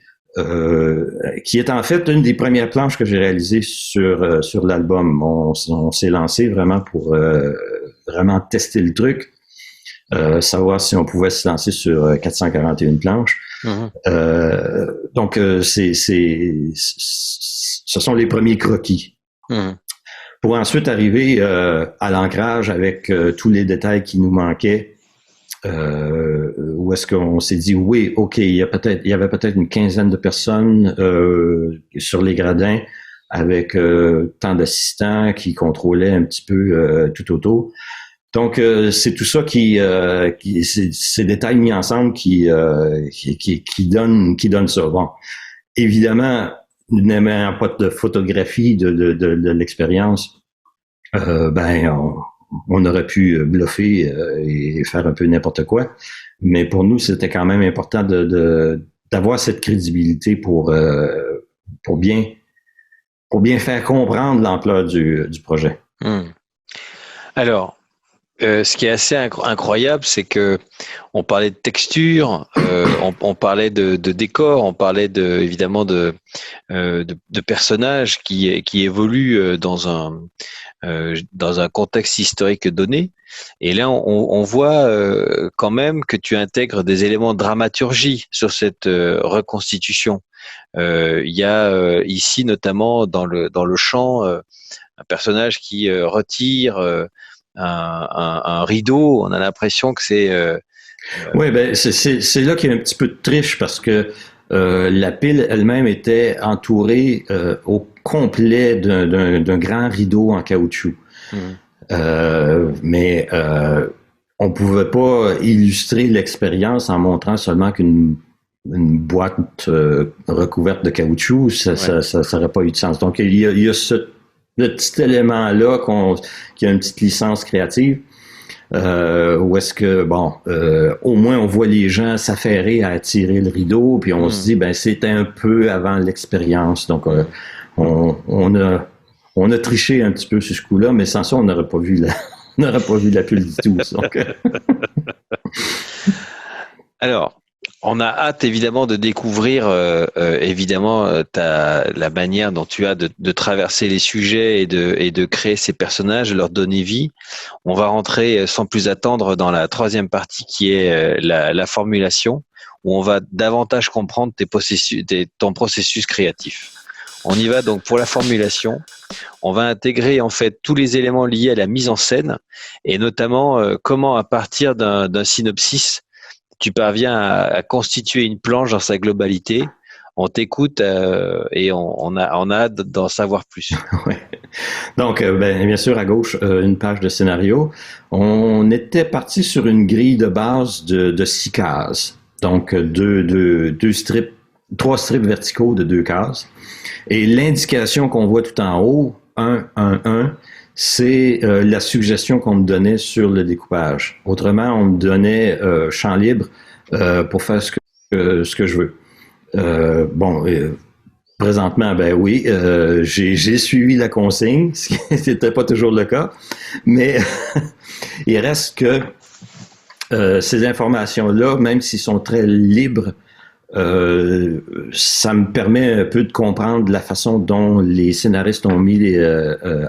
qui est en fait une des premières planches que j'ai réalisées sur l'album. On s'est lancé vraiment pour vraiment tester le truc. Savoir si on pouvait se lancer sur 441 planches. Donc, ce sont les premiers croquis. Pour ensuite arriver à l'ancrage avec tous les détails qui nous manquaient, où est-ce qu'on s'est dit, oui, OK, il y avait peut-être une quinzaine de personnes sur les gradins avec tant d'assistants qui contrôlaient un petit peu tout autour. Donc, c'est tout ça ces détails mis ensemble qui donnent ça. Bon, évidemment, n'aimant pas de photographie de l'expérience, on aurait pu bluffer et faire un peu n'importe quoi. Mais pour nous, c'était quand même important d'avoir cette crédibilité pour bien faire comprendre l'ampleur du projet. Alors, ce qui est assez incroyable, c'est que on parlait de texture, on parlait de décor, on parlait évidemment de personnages qui évoluent dans un contexte historique donné. Et là, on voit quand même que tu intègres des éléments de dramaturgie sur cette reconstitution. Il y a ici notamment dans le chant un personnage qui retire un rideau. On a l'impression que c'est oui, c'est là qu'il y a un petit peu de triche parce que la pile elle-même était entourée au complet d'un grand rideau en caoutchouc. Mais on pouvait pas illustrer l'expérience en montrant seulement une boîte recouverte de caoutchouc. Ça aurait pas eu de sens. Donc, il y a ce petit élément-là qui a une petite licence créative. Où est-ce que, au moins on voit les gens s'affairer à tirer le rideau, puis on se dit, c'était un peu avant l'expérience. Donc, on a triché un petit peu sur ce coup-là, mais sans ça, on n'aurait pas vu la pile du tout. Donc, Alors, on a hâte évidemment de découvrir la manière dont tu as de traverser les sujets et de créer ces personnages, de leur donner vie. On va rentrer sans plus attendre dans la troisième partie qui est la formulation, où on va davantage comprendre ton processus créatif. On y va donc pour la formulation. On va intégrer en fait tous les éléments liés à la mise en scène et notamment comment à partir d'un synopsis tu parviens à constituer une planche dans sa globalité. On t'écoute et on a hâte d'en savoir plus. Ouais. Donc, bien sûr, à gauche, une page de scénario. On était parti sur une grille de base de 6 cases. Donc, trois strips verticaux de 2 cases. Et l'indication qu'on voit tout en haut, 1, 1, 1, c'est la suggestion qu'on me donnait sur le découpage. Autrement, on me donnait champ libre pour faire ce que je veux. Présentement, oui, j'ai suivi la consigne, ce qui n'était pas toujours le cas, mais il reste que ces informations-là, même s'ils sont très libres, ça me permet un peu de comprendre la façon dont les scénaristes ont mis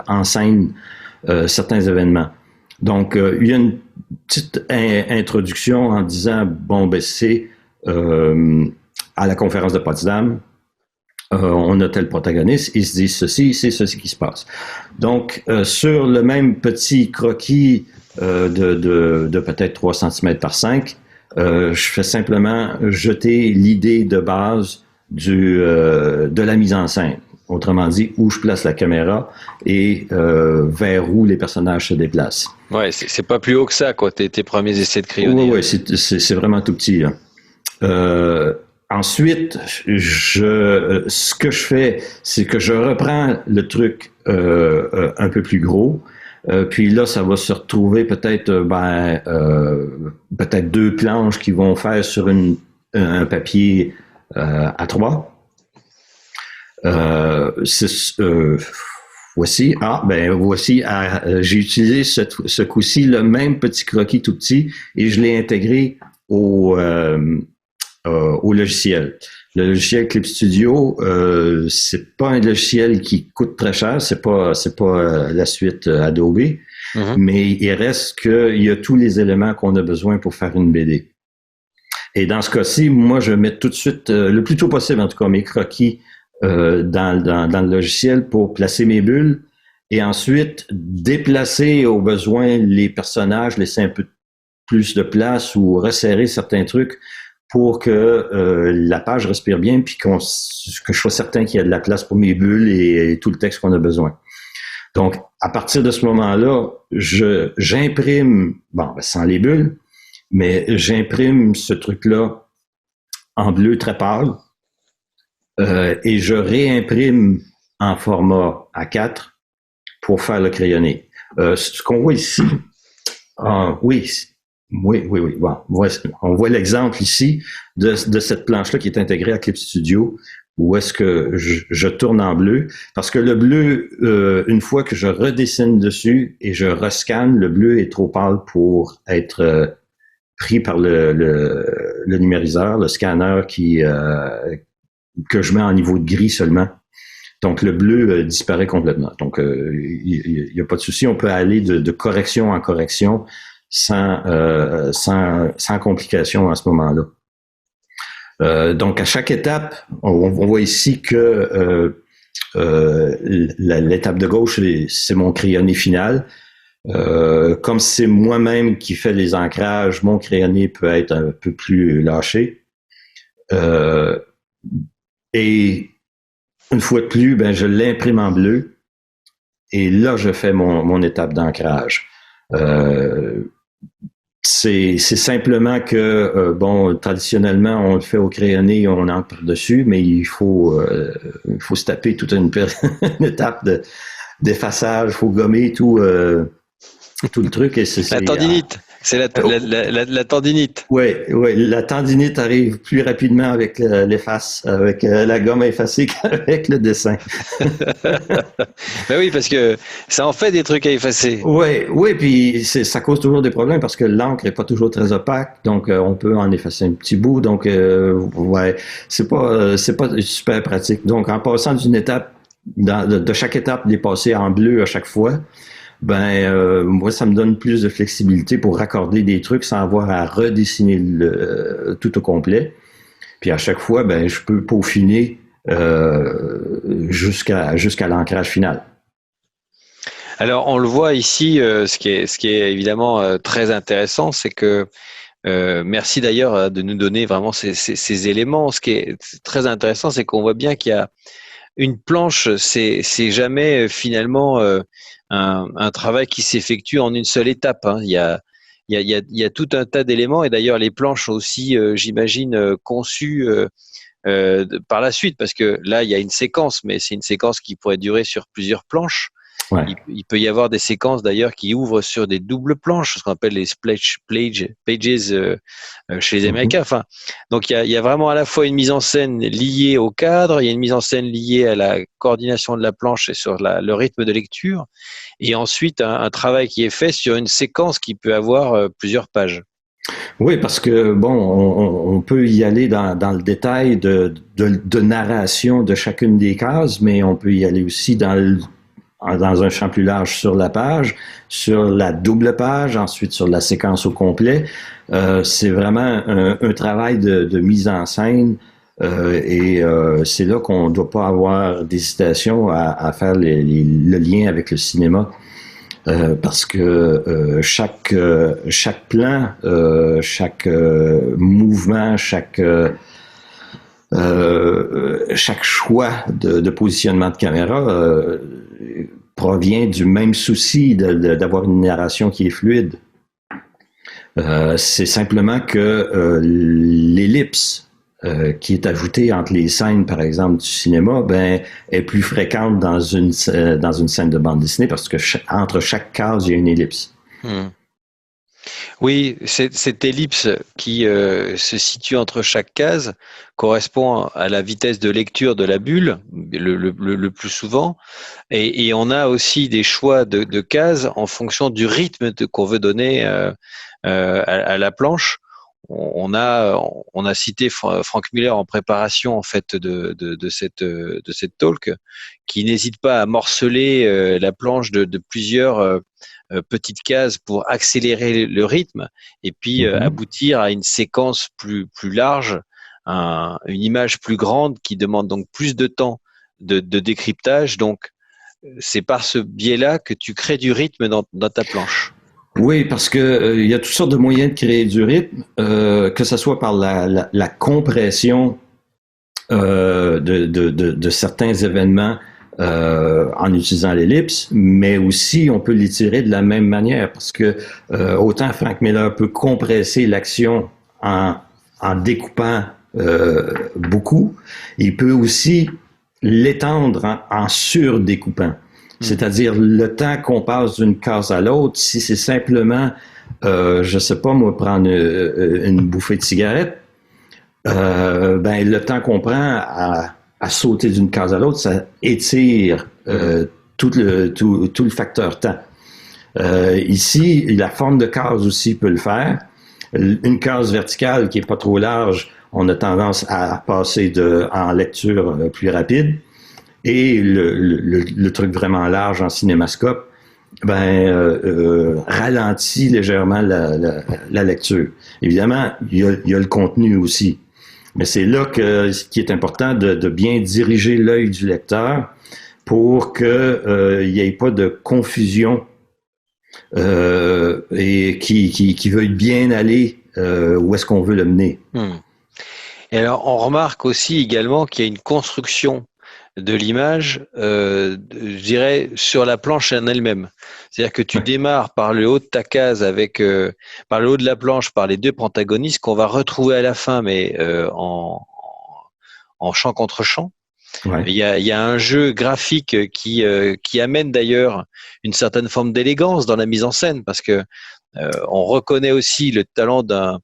en scène certains événements. Donc, il y a une petite introduction en disant, c'est à la conférence de Potsdam, on a tel protagoniste, il se dit ceci, c'est ceci qui se passe. Donc, sur le même petit croquis de peut-être 3 cm par 5, je fais simplement jeter l'idée de base de la mise en scène. Autrement dit, où je place la caméra et vers où les personnages se déplacent. Ouais, c'est pas plus haut que ça, quoi, tes premiers essais de crayonné. Oui, c'est vraiment tout petit, là. Ensuite, ce que je fais, c'est que je reprends le truc un peu plus gros. Puis là, ça va se retrouver peut-être peut-être 2 planches qui vont faire sur un papier A3. Voici. Voici. J'ai utilisé ce coup-ci le même petit croquis tout petit et je l'ai intégré au logiciel. Le logiciel Clip Studio, c'est pas un logiciel qui coûte très cher, c'est pas la suite Adobe, mais il reste qu'il y a tous les éléments qu'on a besoin pour faire une BD. Et dans ce cas-ci, moi, je mets tout de suite, le plus tôt possible, en tout cas, mes croquis dans le logiciel pour placer mes bulles et ensuite déplacer au besoin les personnages, laisser un peu plus de place ou resserrer certains trucs pour que la page respire bien puis que je sois certain qu'il y a de la place pour mes bulles et tout le texte qu'on a besoin. Donc, à partir de ce moment-là, j'imprime, sans les bulles, mais j'imprime ce truc-là en bleu très pâle et je réimprime en format A4 pour faire le crayonné. Ce qu'on voit ici, oui. Bon, on voit l'exemple ici de cette planche-là qui est intégrée à Clip Studio, où est-ce que je tourne en bleu, parce que le bleu, une fois que je redessine dessus et je rescanne, le bleu est trop pâle pour être pris par le numériseur, le scanner que je mets en niveau de gris seulement. Donc, le bleu disparaît complètement. Donc, il n'y a pas de souci. On peut aller de correction en correction sans complication à ce moment-là. Donc, à chaque étape, on voit ici que l'étape de gauche, c'est mon crayonné final. Comme c'est moi-même qui fais les ancrages, mon crayonné peut être un peu plus lâché. Et une fois de plus, je l'imprime en bleu. Et là, je fais mon étape d'ancrage. C'est simplement que, traditionnellement, on le fait au crayonné, on encre par-dessus, mais il faut se taper toute une étape d'effaçage, il faut gommer tout le truc. Et la tendinite, c'est la tendinite. Oui, la tendinite arrive plus rapidement avec l'efface, avec la gomme effacée qu'avec le dessin. Ben oui, parce que ça en fait des trucs à effacer. Oui, puis ça cause toujours des problèmes parce que l'encre est pas toujours très opaque, donc on peut en effacer un petit bout, donc c'est pas super pratique. Donc en passant d'une étape, de chaque étape, les passer en bleu à chaque fois. Moi, ça me donne plus de flexibilité pour raccorder des trucs sans avoir à redessiner tout au complet. Puis à chaque fois, je peux peaufiner jusqu'à l'ancrage final. Alors, on le voit ici, ce qui est évidemment très intéressant, c'est que merci d'ailleurs de nous donner vraiment ces éléments. Ce qui est très intéressant, c'est qu'on voit bien qu'il y a une planche, c'est jamais finalement un travail qui s'effectue en une seule étape. Hein. Il y a tout un tas d'éléments et d'ailleurs les planches aussi, j'imagine, conçues par la suite parce que là il y a une séquence, mais c'est une séquence qui pourrait durer sur plusieurs planches. Ouais. Il peut y avoir des séquences d'ailleurs qui ouvrent sur des doubles planches, ce qu'on appelle les splash pages chez les Américains. Enfin, donc il y a vraiment à la fois une mise en scène liée au cadre, il y a une mise en scène liée à la coordination de la planche et sur le rythme de lecture, et ensuite un travail qui est fait sur une séquence qui peut avoir plusieurs pages. Oui, parce que on peut y aller dans le détail de narration de chacune des cases, mais on peut y aller aussi dans un champ plus large sur la page, sur la double page, ensuite sur la séquence au complet. C'est vraiment un travail de mise en scène et c'est là qu'on ne doit pas avoir d'hésitation à faire le lien avec le cinéma. Parce que chaque plan, chaque mouvement, chaque chaque choix de positionnement de caméra provient du même souci d'avoir une narration qui est fluide. C'est simplement que l'ellipse qui est ajoutée entre les scènes, par exemple, du cinéma, est plus fréquente dans une scène de bande dessinée parce que entre chaque case, il y a une ellipse. Oui, cette ellipse qui se situe entre chaque case correspond à la vitesse de lecture de la bulle, le plus souvent. Et on a aussi des choix de cases en fonction du rythme qu'on veut donner à la planche. On a cité Frank Miller en préparation en fait de cette talk, qui n'hésite pas à morceler la planche de plusieurs petites cases pour accélérer le rythme et puis aboutir à une séquence plus large, une image plus grande qui demande donc plus de temps de décryptage. Donc c'est par ce biais-là que tu crées du rythme dans ta planche. Oui, parce que il y a toutes sortes de moyens de créer du rythme, que ce soit par la compression de certains événements en utilisant l'ellipse, mais aussi on peut l'étirer de la même manière parce que autant Frank Miller peut compresser l'action en découpant beaucoup, il peut aussi l'étendre en surdécoupant. C'est-à-dire le temps qu'on passe d'une case à l'autre, si c'est simplement, je sais pas moi, prendre une bouffée de cigarette, le temps qu'on prend à sauter d'une case à l'autre, ça étire tout le facteur temps. Ici, la forme de case aussi peut le faire. Une case verticale qui est pas trop large, on a tendance à passer en lecture plus rapide. Et le truc vraiment large en cinémascope, ralentit légèrement la lecture. Évidemment, il y a le contenu aussi. Mais c'est là qu'il est important de bien diriger l'œil du lecteur pour que il n'y ait pas de confusion et qui veuille bien aller où est-ce qu'on veut le mener. Et alors, on remarque aussi également qu'il y a une construction de l'image, je dirais, sur la planche en elle-même. C'est-à-dire que tu démarres par le haut de ta case par le haut de la planche, par les deux protagonistes qu'on va retrouver à la fin, mais en champ contre champ. Ouais. Il y a un jeu graphique qui amène d'ailleurs une certaine forme d'élégance dans la mise en scène, parce que on reconnaît aussi le talent d'un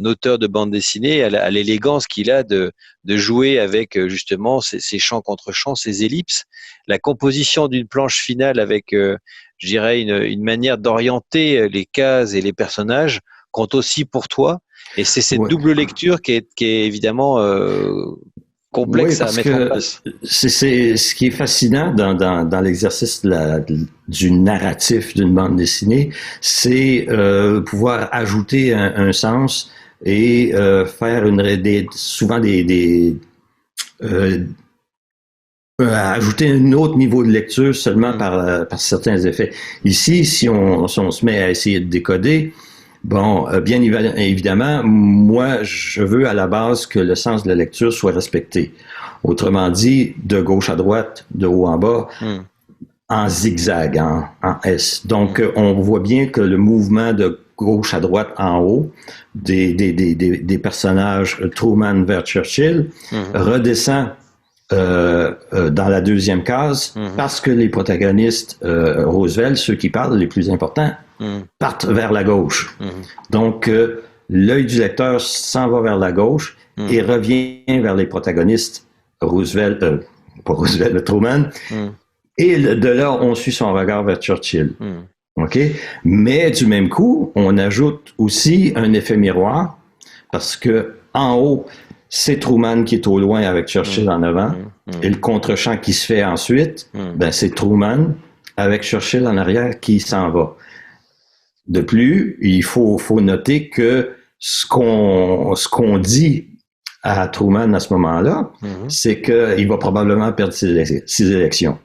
auteur de bande dessinée à l'élégance qu'il a de jouer avec justement ces champs contre champs, ces ellipses, la composition d'une planche finale avec, je dirais, une manière d'orienter les cases et les personnages compte aussi pour toi. Et c'est cette double lecture qui est évidemment complexe à mettre en place. C'est ce qui est fascinant dans l'exercice du narratif d'une bande dessinée, c'est pouvoir ajouter un sens et faire souvent ajouter un autre niveau de lecture seulement par certains effets. Ici, si on se met à essayer de décoder, bon, bien évidemment, moi, je veux à la base que le sens de la lecture soit respecté. Autrement dit, de gauche à droite, de haut en bas, en zigzag, en S. Donc, on voit bien que le mouvement de gauche à droite en haut des personnages Truman vers Churchill redescend dans la deuxième case parce que les protagonistes Roosevelt, ceux qui parlent les plus importants, partent vers la gauche. Donc, l'œil du lecteur s'en va vers la gauche et revient vers les protagonistes Roosevelt, pas Roosevelt, mais Truman. Et de là, on suit son regard vers Churchill. OK? Mais du même coup, on ajoute aussi un effet miroir parce que en haut, c'est Truman qui est au loin avec Churchill en avant. Et le contre-champ qui se fait ensuite, c'est Truman avec Churchill en arrière qui s'en va. De plus, il faut noter que ce qu'on dit à Truman à ce moment-là, c'est qu'il va probablement perdre ses élections.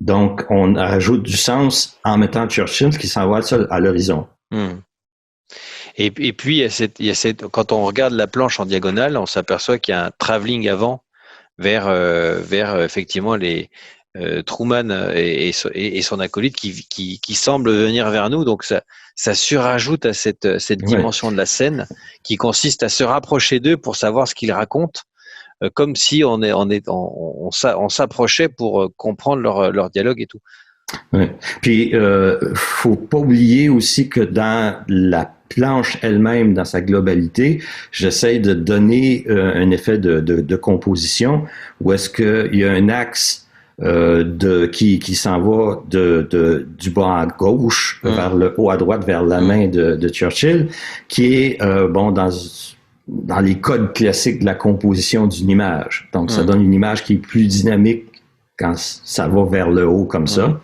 Donc, on ajoute du sens en mettant Churchill qui s'en va à l'horizon. Et puis, quand on regarde la planche en diagonale, on s'aperçoit qu'il y a un travelling avant vers effectivement les Truman et son acolyte qui semble venir vers nous. Donc ça surajoute à cette Ouais. dimension de la scène qui consiste à se rapprocher d'eux pour savoir ce qu'ils racontent, comme si on s'approchait pour comprendre leur dialogue et tout. Ouais. Puis, faut pas oublier aussi que dans la planche elle-même, dans sa globalité, j'essaie de donner un effet de composition où est-ce qu'il y a un axe qui s'en va du bas à gauche vers le haut à droite, vers la main de Churchill, qui est dans les codes classiques de la composition d'une image. Donc, ça donne une image qui est plus dynamique quand ça va vers le haut comme ça.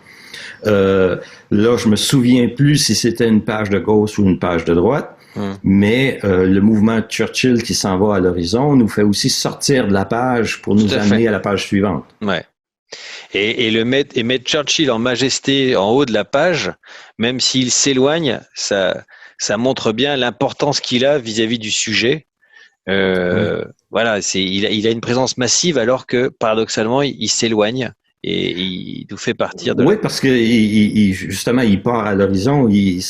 Là, je me souviens plus si c'était une page de gauche ou une page de droite, mais le mouvement de Churchill qui s'en va à l'horizon nous fait aussi sortir de la page pour nous amener à la page suivante. Ouais. Et mettre Churchill en majesté en haut de la page, même s'il s'éloigne, ça montre bien l'importance qu'il a vis-à-vis du sujet. Voilà, il a une présence massive alors que paradoxalement il s'éloigne et il nous fait partir de. Oui, parce que justement, il part à l'horizon, il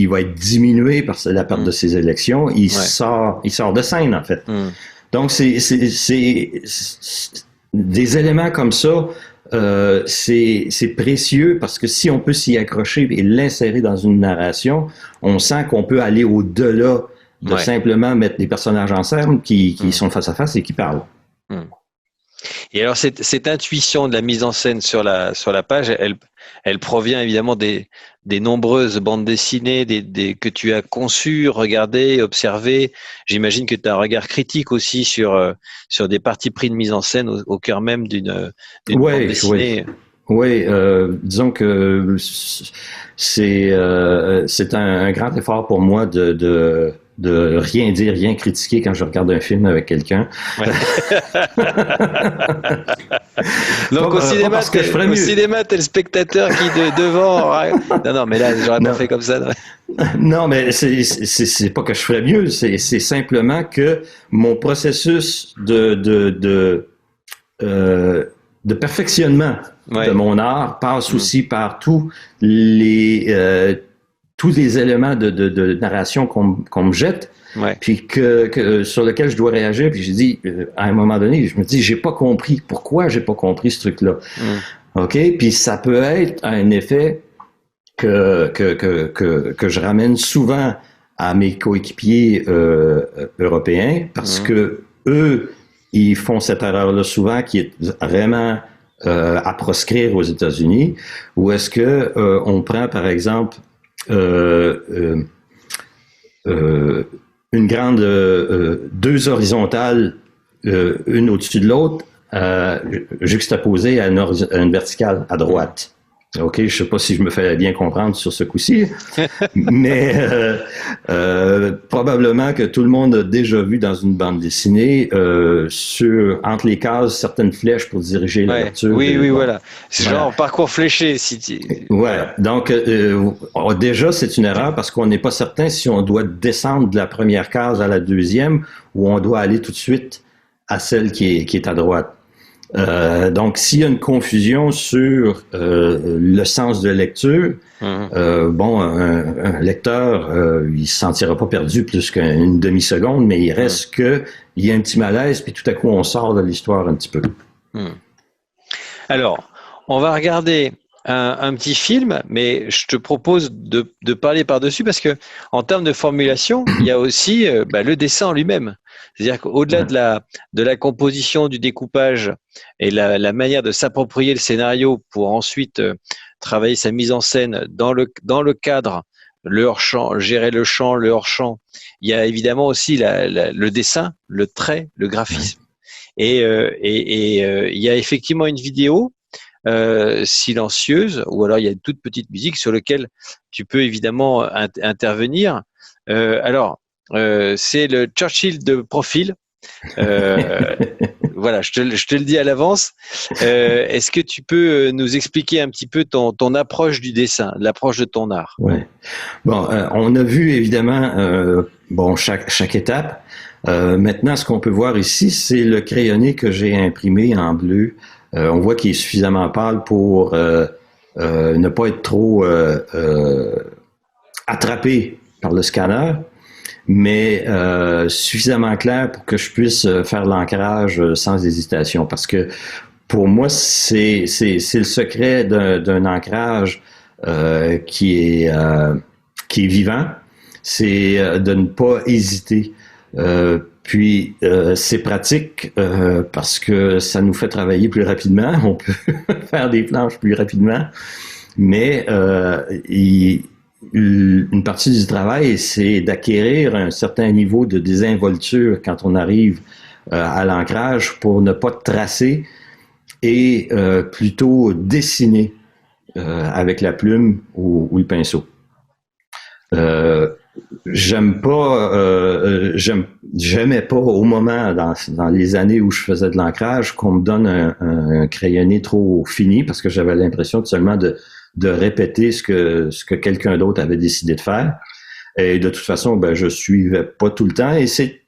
va être diminué par la perte de ses élections. Il sort de scène en fait. Donc c'est des éléments comme ça. C'est précieux parce que si on peut s'y accrocher et l'insérer dans une narration, on sent qu'on peut aller au-delà de simplement mettre des personnages en scène qui sont face à face et qui parlent. Et alors cette intuition de la mise en scène sur la page, elle provient évidemment des nombreuses bandes dessinées que tu as conçues, regardées, observées. J'imagine que tu as un regard critique aussi sur des parties pris de mise en scène au cœur même d'une bande dessinée. Oui, disons que c'est un grand effort pour moi de rien dire, rien critiquer quand je regarde un film avec quelqu'un. Ouais. Donc au cinéma, t'es le spectateur qui devant. Non, mais là, j'aurais pas fait comme ça. Non, mais c'est pas que je ferais mieux, c'est simplement que mon processus de perfectionnement de mon art passe aussi par tous les éléments de narration qu'on me jette, puis sur lequel je dois réagir. Puis j'ai dit, à un moment donné, je me dis, j'ai pas compris. Pourquoi j'ai pas compris ce truc-là? OK? Puis ça peut être un effet que je ramène souvent à mes coéquipiers européens, parce que eux, ils font cette erreur-là souvent, qui est vraiment à proscrire aux États-Unis, où est-ce que on prend, par exemple, une grande deux horizontales, une au-dessus de l'autre, juxtaposées à une verticale à droite. OK, je sais pas si je me fais bien comprendre sur ce coup-ci, mais probablement que tout le monde a déjà vu dans une bande dessinée entre les cases certaines flèches pour diriger la lecture. Oui, voilà. C'est genre parcours fléché. Ouais. Donc déjà c'est une erreur parce qu'on n'est pas certain si on doit descendre de la première case à la deuxième ou on doit aller tout de suite à celle qui est à droite. Donc, s'il y a une confusion sur le sens de lecture, un lecteur, il se sentira pas perdu plus qu'une demi-seconde, mais il reste qu'il y a un petit malaise, puis tout à coup, on sort de l'histoire un petit peu. Alors, on va regarder un petit film, mais je te propose de parler par-dessus parce que en termes de formulation, il y a aussi le dessin en lui-même. C'est-à-dire qu'au-delà de la composition, du découpage et la manière de s'approprier le scénario pour ensuite travailler sa mise en scène dans le cadre, le hors-champ, gérer le champ, le hors-champ, il y a évidemment aussi le dessin, le trait, le graphisme. Et il y a effectivement une vidéo silencieuse, ou alors il y a une toute petite musique sur laquelle tu peux évidemment intervenir. C'est le Churchill de profil. voilà, je te le dis à l'avance. Est-ce que tu peux nous expliquer un petit peu ton approche du dessin, l'approche de ton art? Ouais. Bon, on a vu évidemment chaque étape. Maintenant, ce qu'on peut voir ici, c'est le crayonné que j'ai imprimé en bleu. On voit qu'il est suffisamment pâle pour ne pas être trop attrapé par le scanner, mais suffisamment clair pour que je puisse faire l'ancrage sans hésitation. Parce que pour moi, c'est le secret d'un ancrage qui est vivant, c'est de ne pas hésiter. Puis c'est pratique parce que ça nous fait travailler plus rapidement. On peut faire des planches plus rapidement, mais une partie du travail, c'est d'acquérir un certain niveau de désinvolture quand on arrive à l'ancrage pour ne pas tracer et plutôt dessiner avec la plume ou le pinceau. J'aimais pas au moment dans les années où je faisais de l'ancrage qu'on me donne un crayonné trop fini parce que j'avais l'impression seulement de répéter ce que quelqu'un d'autre avait décidé de faire. Et de toute façon, ben je suivais pas tout le temps. Et c'est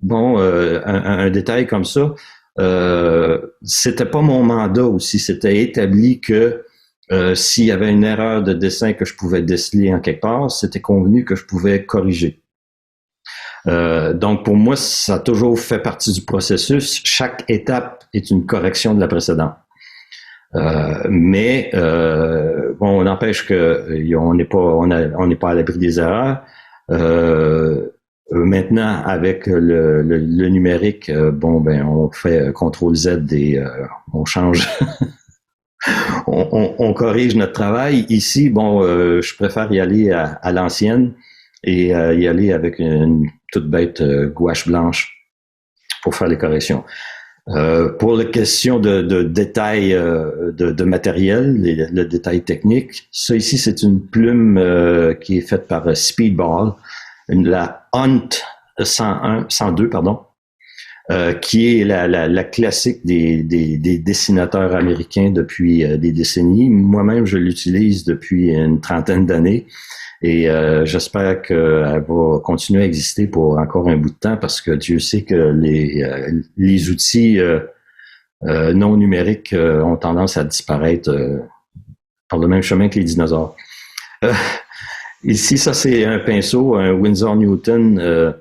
bon un détail comme ça. C'était pas mon mandat aussi. C'était établi que s'il y avait une erreur de dessin que je pouvais déceler en quelque part, c'était convenu que je pouvais corriger. Donc pour moi, ça a toujours fait partie du processus. Chaque étape est une correction de la précédente. Mais on n'empêche que on n'est pas à l'abri des erreurs. Maintenant, avec le numérique, on fait CTRL-Z et on change. On corrige notre travail. Ici, je préfère y aller à l'ancienne et y aller avec une toute bête gouache blanche pour faire les corrections. Pour la question de détails de matériel, le détail technique, ça ici, c'est une plume qui est faite par Speedball, la Hunt 102, qui est la classique des dessinateurs américains depuis des décennies. Moi-même, je l'utilise depuis une trentaine d'années et j'espère qu'elle va continuer à exister pour encore un bout de temps parce que Dieu sait que les outils non numériques ont tendance à disparaître par le même chemin que les dinosaures. Ici, ça c'est un pinceau, un Winsor Newton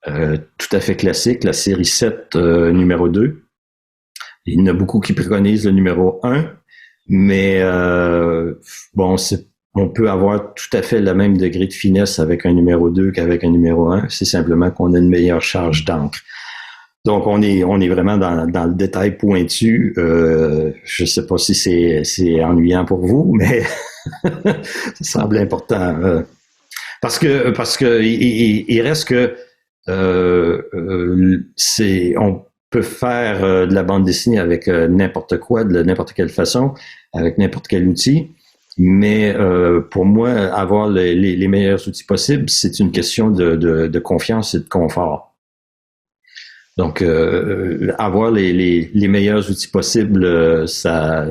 tout à fait classique, la série 7 numéro 2. Il y en a beaucoup qui préconisent le numéro 1, mais on peut avoir tout à fait le même degré de finesse avec un numéro 2 qu'avec un numéro 1. C'est simplement qu'on a une meilleure charge d'encre. Donc, on est vraiment dans le détail pointu. Je sais pas si c'est ennuyant pour vous, mais ça semble important. Parce que il reste que on peut faire de la bande dessinée avec n'importe quoi, de n'importe quelle façon, avec n'importe quel outil. Mais pour moi, avoir les meilleurs outils possibles, c'est une question de confiance et de confort. Donc, avoir les meilleurs outils possibles, ça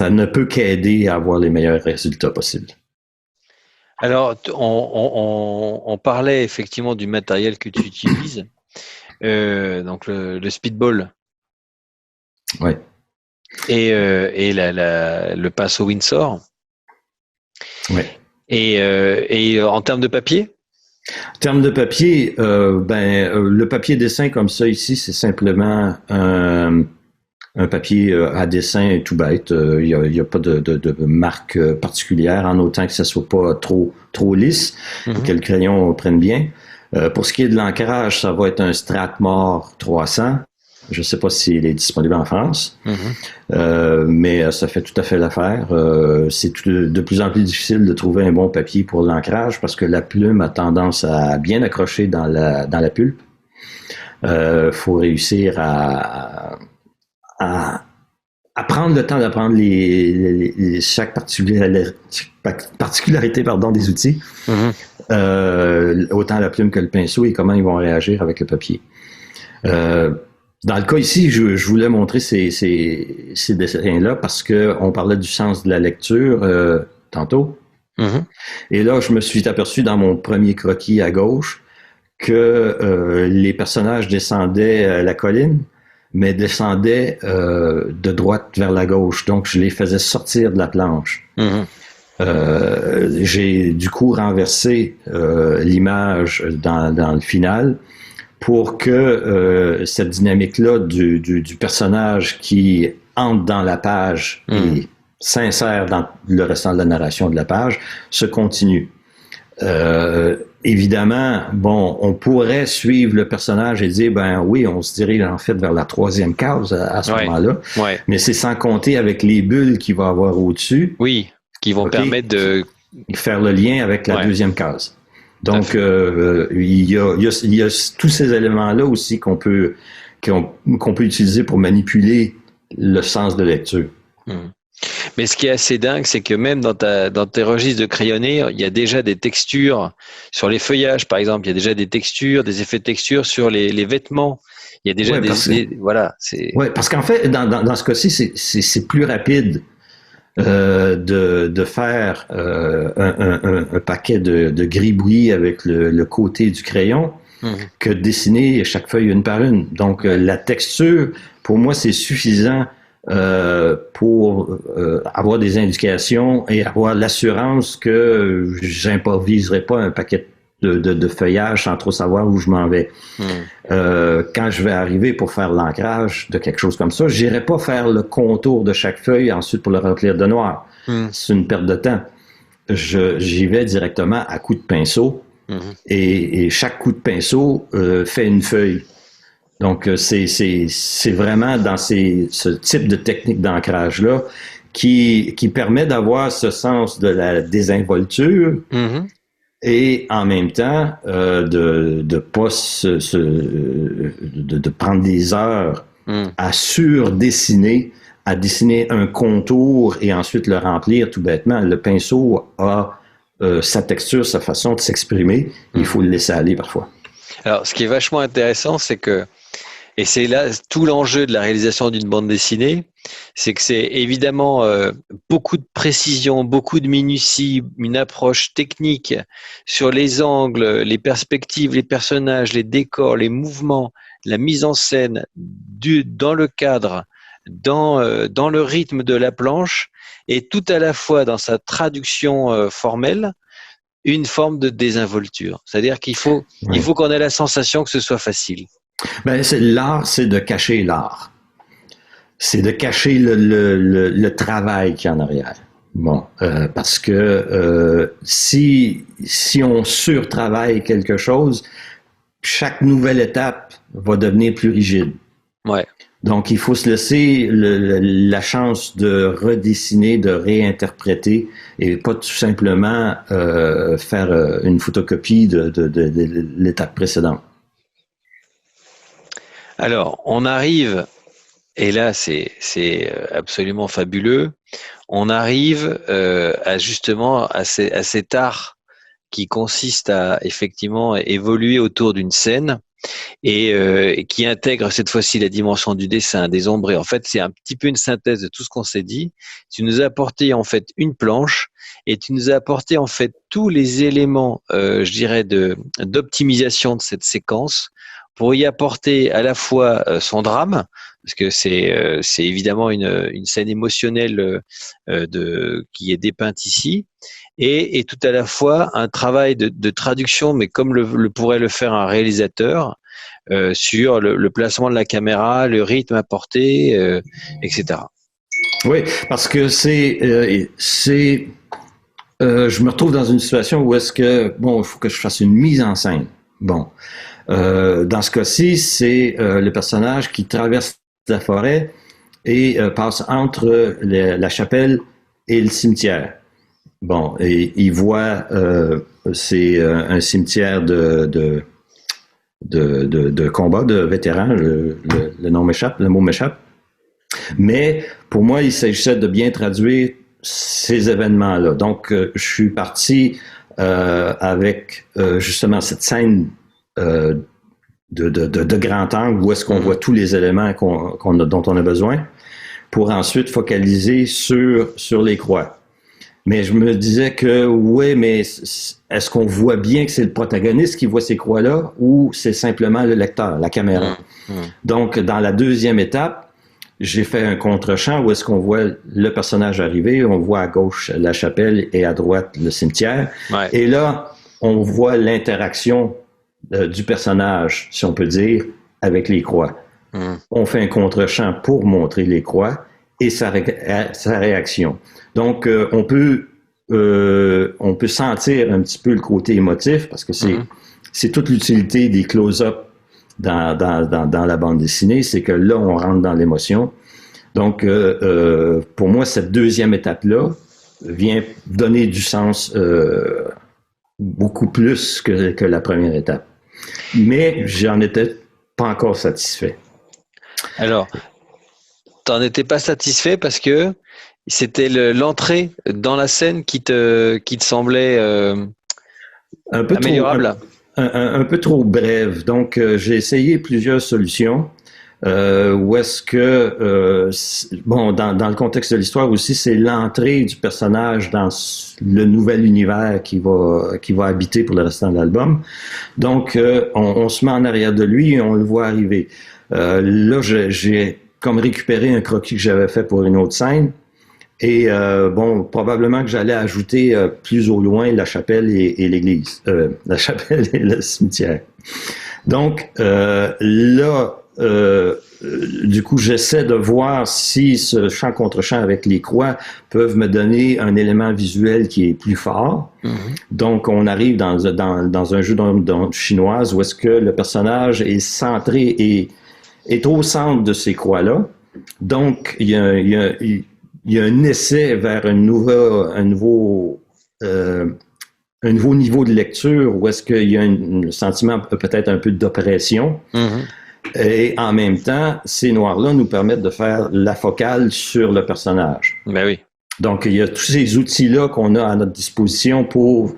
ne peut qu'aider à avoir les meilleurs résultats possibles. Alors, on parlait effectivement du matériel que tu utilises, donc le Speedball. Oui. Et le pinceau Winsor. Oui. Et en termes de papier? En termes de papier, le papier dessin comme ça ici, c'est simplement un papier à dessin tout bête. Il y a pas de marque particulière, en autant que ça soit pas trop lisse, que le crayon prenne bien. Pour ce qui est de l'ancrage, ça va être un Strathmore 300. Je ne sais pas s'il est disponible en France, mais ça fait tout à fait l'affaire. C'est de plus en plus difficile de trouver un bon papier pour l'ancrage parce que la plume a tendance à bien accrocher dans la pulpe. Faut réussir à prendre le temps d'apprendre chaque particularité des outils, autant la plume que le pinceau et comment ils vont réagir avec le papier. Dans le cas ici, je voulais montrer ces dessins-là parce que on parlait du sens de la lecture tantôt. Mhm. Et là, je me suis aperçu dans mon premier croquis à gauche que les personnages descendaient la colline, mais descendaient de droite vers la gauche. Donc, je les faisais sortir de la planche. Mhm. J'ai du coup renversé l'image dans le final pour que cette dynamique-là du personnage qui entre dans la page et s'insère dans le restant de la narration de la page se continue. Évidemment, bon, on pourrait suivre le personnage et dire, ben oui, on se dirige en fait vers la troisième case à ce moment-là, mais c'est sans compter avec les bulles qu'il va avoir au-dessus. Oui, qui vont permettre de faire le lien avec la deuxième case. Donc, il y a tous ces éléments-là aussi qu'on peut utiliser pour manipuler le sens de lecture. Mais ce qui est assez dingue, c'est que même dans tes registres de crayonné, il y a déjà des textures sur les feuillages, par exemple. Il y a déjà des textures, des effets de texture sur les vêtements. Il y a déjà voilà. Ouais, parce qu'en fait, dans ce cas-ci, c'est plus rapide de faire un paquet de gribouillis avec le côté du crayon que de dessiner chaque feuille une par une. Donc, la texture, pour moi, c'est suffisant pour avoir des indications et avoir l'assurance que j'improviserai pas un paquet de feuillage sans trop savoir où je m'en vais. Quand je vais arriver pour faire l'ancrage de quelque chose comme ça, j'irai pas faire le contour de chaque feuille ensuite pour le remplir de noir. C'est une perte de temps. J'y vais directement à coups de pinceau et chaque coup de pinceau fait une feuille. Donc, c'est vraiment dans ce type de technique d'ancrage-là qui permet d'avoir ce sens de la désinvolture et en même temps de pas de prendre des heures à surdessiner, à dessiner un contour et ensuite le remplir tout bêtement. Le pinceau a sa texture, sa façon de s'exprimer. Il faut le laisser aller parfois. Alors, ce qui est vachement intéressant, c'est que et c'est là tout l'enjeu de la réalisation d'une bande dessinée, c'est que c'est évidemment beaucoup de précision, beaucoup de minutie, une approche technique sur les angles, les perspectives, les personnages, les décors, les mouvements, la mise en scène dans le cadre, dans le rythme de la planche, et tout à la fois dans sa traduction formelle, une forme de désinvolture. C'est-à-dire qu'il faut qu'on ait la sensation que ce soit facile. Ben, l'art, c'est de cacher l'art. C'est de cacher le travail qu'il y a en arrière. Bon, parce que si on surtravaille quelque chose, chaque nouvelle étape va devenir plus rigide. Ouais. Donc, il faut se laisser la chance de redessiner, de réinterpréter et pas tout simplement faire une photocopie de l'étape précédente. Alors, on arrive, et là c'est absolument fabuleux, on arrive justement à cet art qui consiste à effectivement évoluer autour d'une scène et qui intègre cette fois-ci la dimension du dessin, des ombrés. En fait, c'est un petit peu une synthèse de tout ce qu'on s'est dit. Tu nous as apporté en fait une planche et tu nous as apporté en fait tous les éléments, je dirais, d'optimisation de cette séquence pour y apporter à la fois son drame, parce que c'est évidemment une scène émotionnelle qui est dépeinte ici, et tout à la fois un travail de traduction, mais comme le pourrait le faire un réalisateur, sur le placement de la caméra, le rythme apporté, etc. Oui, parce que je me retrouve dans une situation où est-ce que, bon, il faut que je fasse une mise en scène. Bon. Dans ce cas-ci, c'est le personnage qui traverse la forêt et passe entre la chapelle et le cimetière. Bon, et il voit, c'est un cimetière de combat, de vétérans, le nom m'échappe, le mot m'échappe. Mais pour moi, il s'agissait de bien traduire ces événements-là. Donc, je suis parti avec justement cette scène de grand angle où est-ce qu'on voit tous les éléments dont on a besoin pour ensuite focaliser sur les croix. Mais je me disais que, oui, mais est-ce qu'on voit bien que c'est le protagoniste qui voit ces croix-là ou c'est simplement le lecteur, la caméra? Donc, dans la deuxième étape, j'ai fait un contre-champ où est-ce qu'on voit le personnage arriver, on voit à gauche la chapelle et à droite le cimetière. Ouais. Et là, on voit l'interaction du personnage, si on peut dire, avec les croix. On fait un contre-champ pour montrer les croix et sa réaction. Donc, on peut sentir un petit peu le côté émotif parce que c'est toute l'utilité des close-up dans la bande dessinée, c'est que là, on rentre dans l'émotion. Donc, pour moi, cette deuxième étape-là vient donner du sens beaucoup plus que la première étape. Mais j'en étais pas encore satisfait. Alors, t'en étais pas satisfait parce que c'était l'entrée dans la scène qui te semblait un peu améliorable. Un peu trop brève. Donc, j'ai essayé plusieurs solutions. Où est-ce que, dans le contexte de l'histoire aussi, c'est l'entrée du personnage dans le nouvel univers qui va habiter pour le restant de l'album. Donc, on se met en arrière de lui et on le voit arriver. Là, j'ai comme récupéré un croquis que j'avais fait pour une autre scène. Et probablement que j'allais ajouter plus au loin la chapelle et l'église. La chapelle et le cimetière. Donc, du coup, j'essaie de voir si ce champ contre champ avec les croix peuvent me donner un élément visuel qui est plus fort. Donc, on arrive dans un jeu d'ombre chinoise où est-ce que le personnage est centré et est au centre de ces croix-là. Donc, il y a un essai vers un nouveau niveau de lecture où est-ce qu'il y a un sentiment peut-être un peu d'oppression. Et en même temps, ces noirs-là nous permettent de faire la focale sur le personnage. Ben oui. Donc, il y a tous ces outils-là qu'on a à notre disposition pour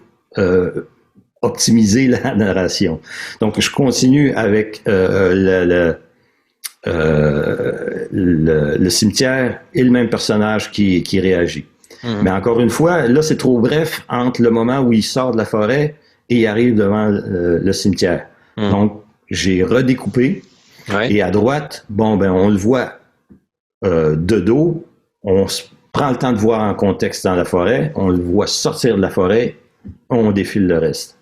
optimiser la narration. Donc, je continue avec le cimetière et le même personnage qui réagit. Mais encore une fois, là, c'est trop bref entre le moment où il sort de la forêt et il arrive devant le cimetière. Donc, j'ai redécoupé. Ouais. Et à droite, on le voit de dos. On prend le temps de voir en contexte dans la forêt. On le voit sortir de la forêt. On défile le reste.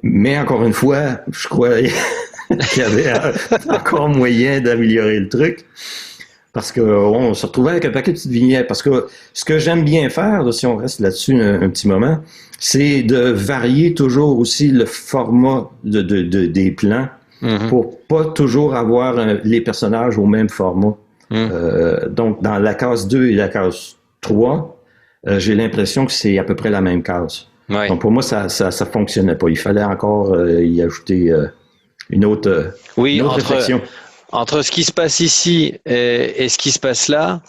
Mais encore une fois, je crois qu'il y avait encore moyen d'améliorer le truc. Parce qu'on se retrouvait avec un paquet de petites vignettes. Parce que ce que j'aime bien faire, là, si on reste là-dessus un petit moment, c'est de varier toujours aussi le format des plans pour pas toujours avoir les personnages au même format. Donc, dans la case 2 et la case 3, j'ai l'impression que c'est à peu près la même case. Ouais. Donc, pour moi, ça fonctionnait pas. Il fallait encore y ajouter une autre réflexion. Entre ce qui se passe ici et ce qui se passe là,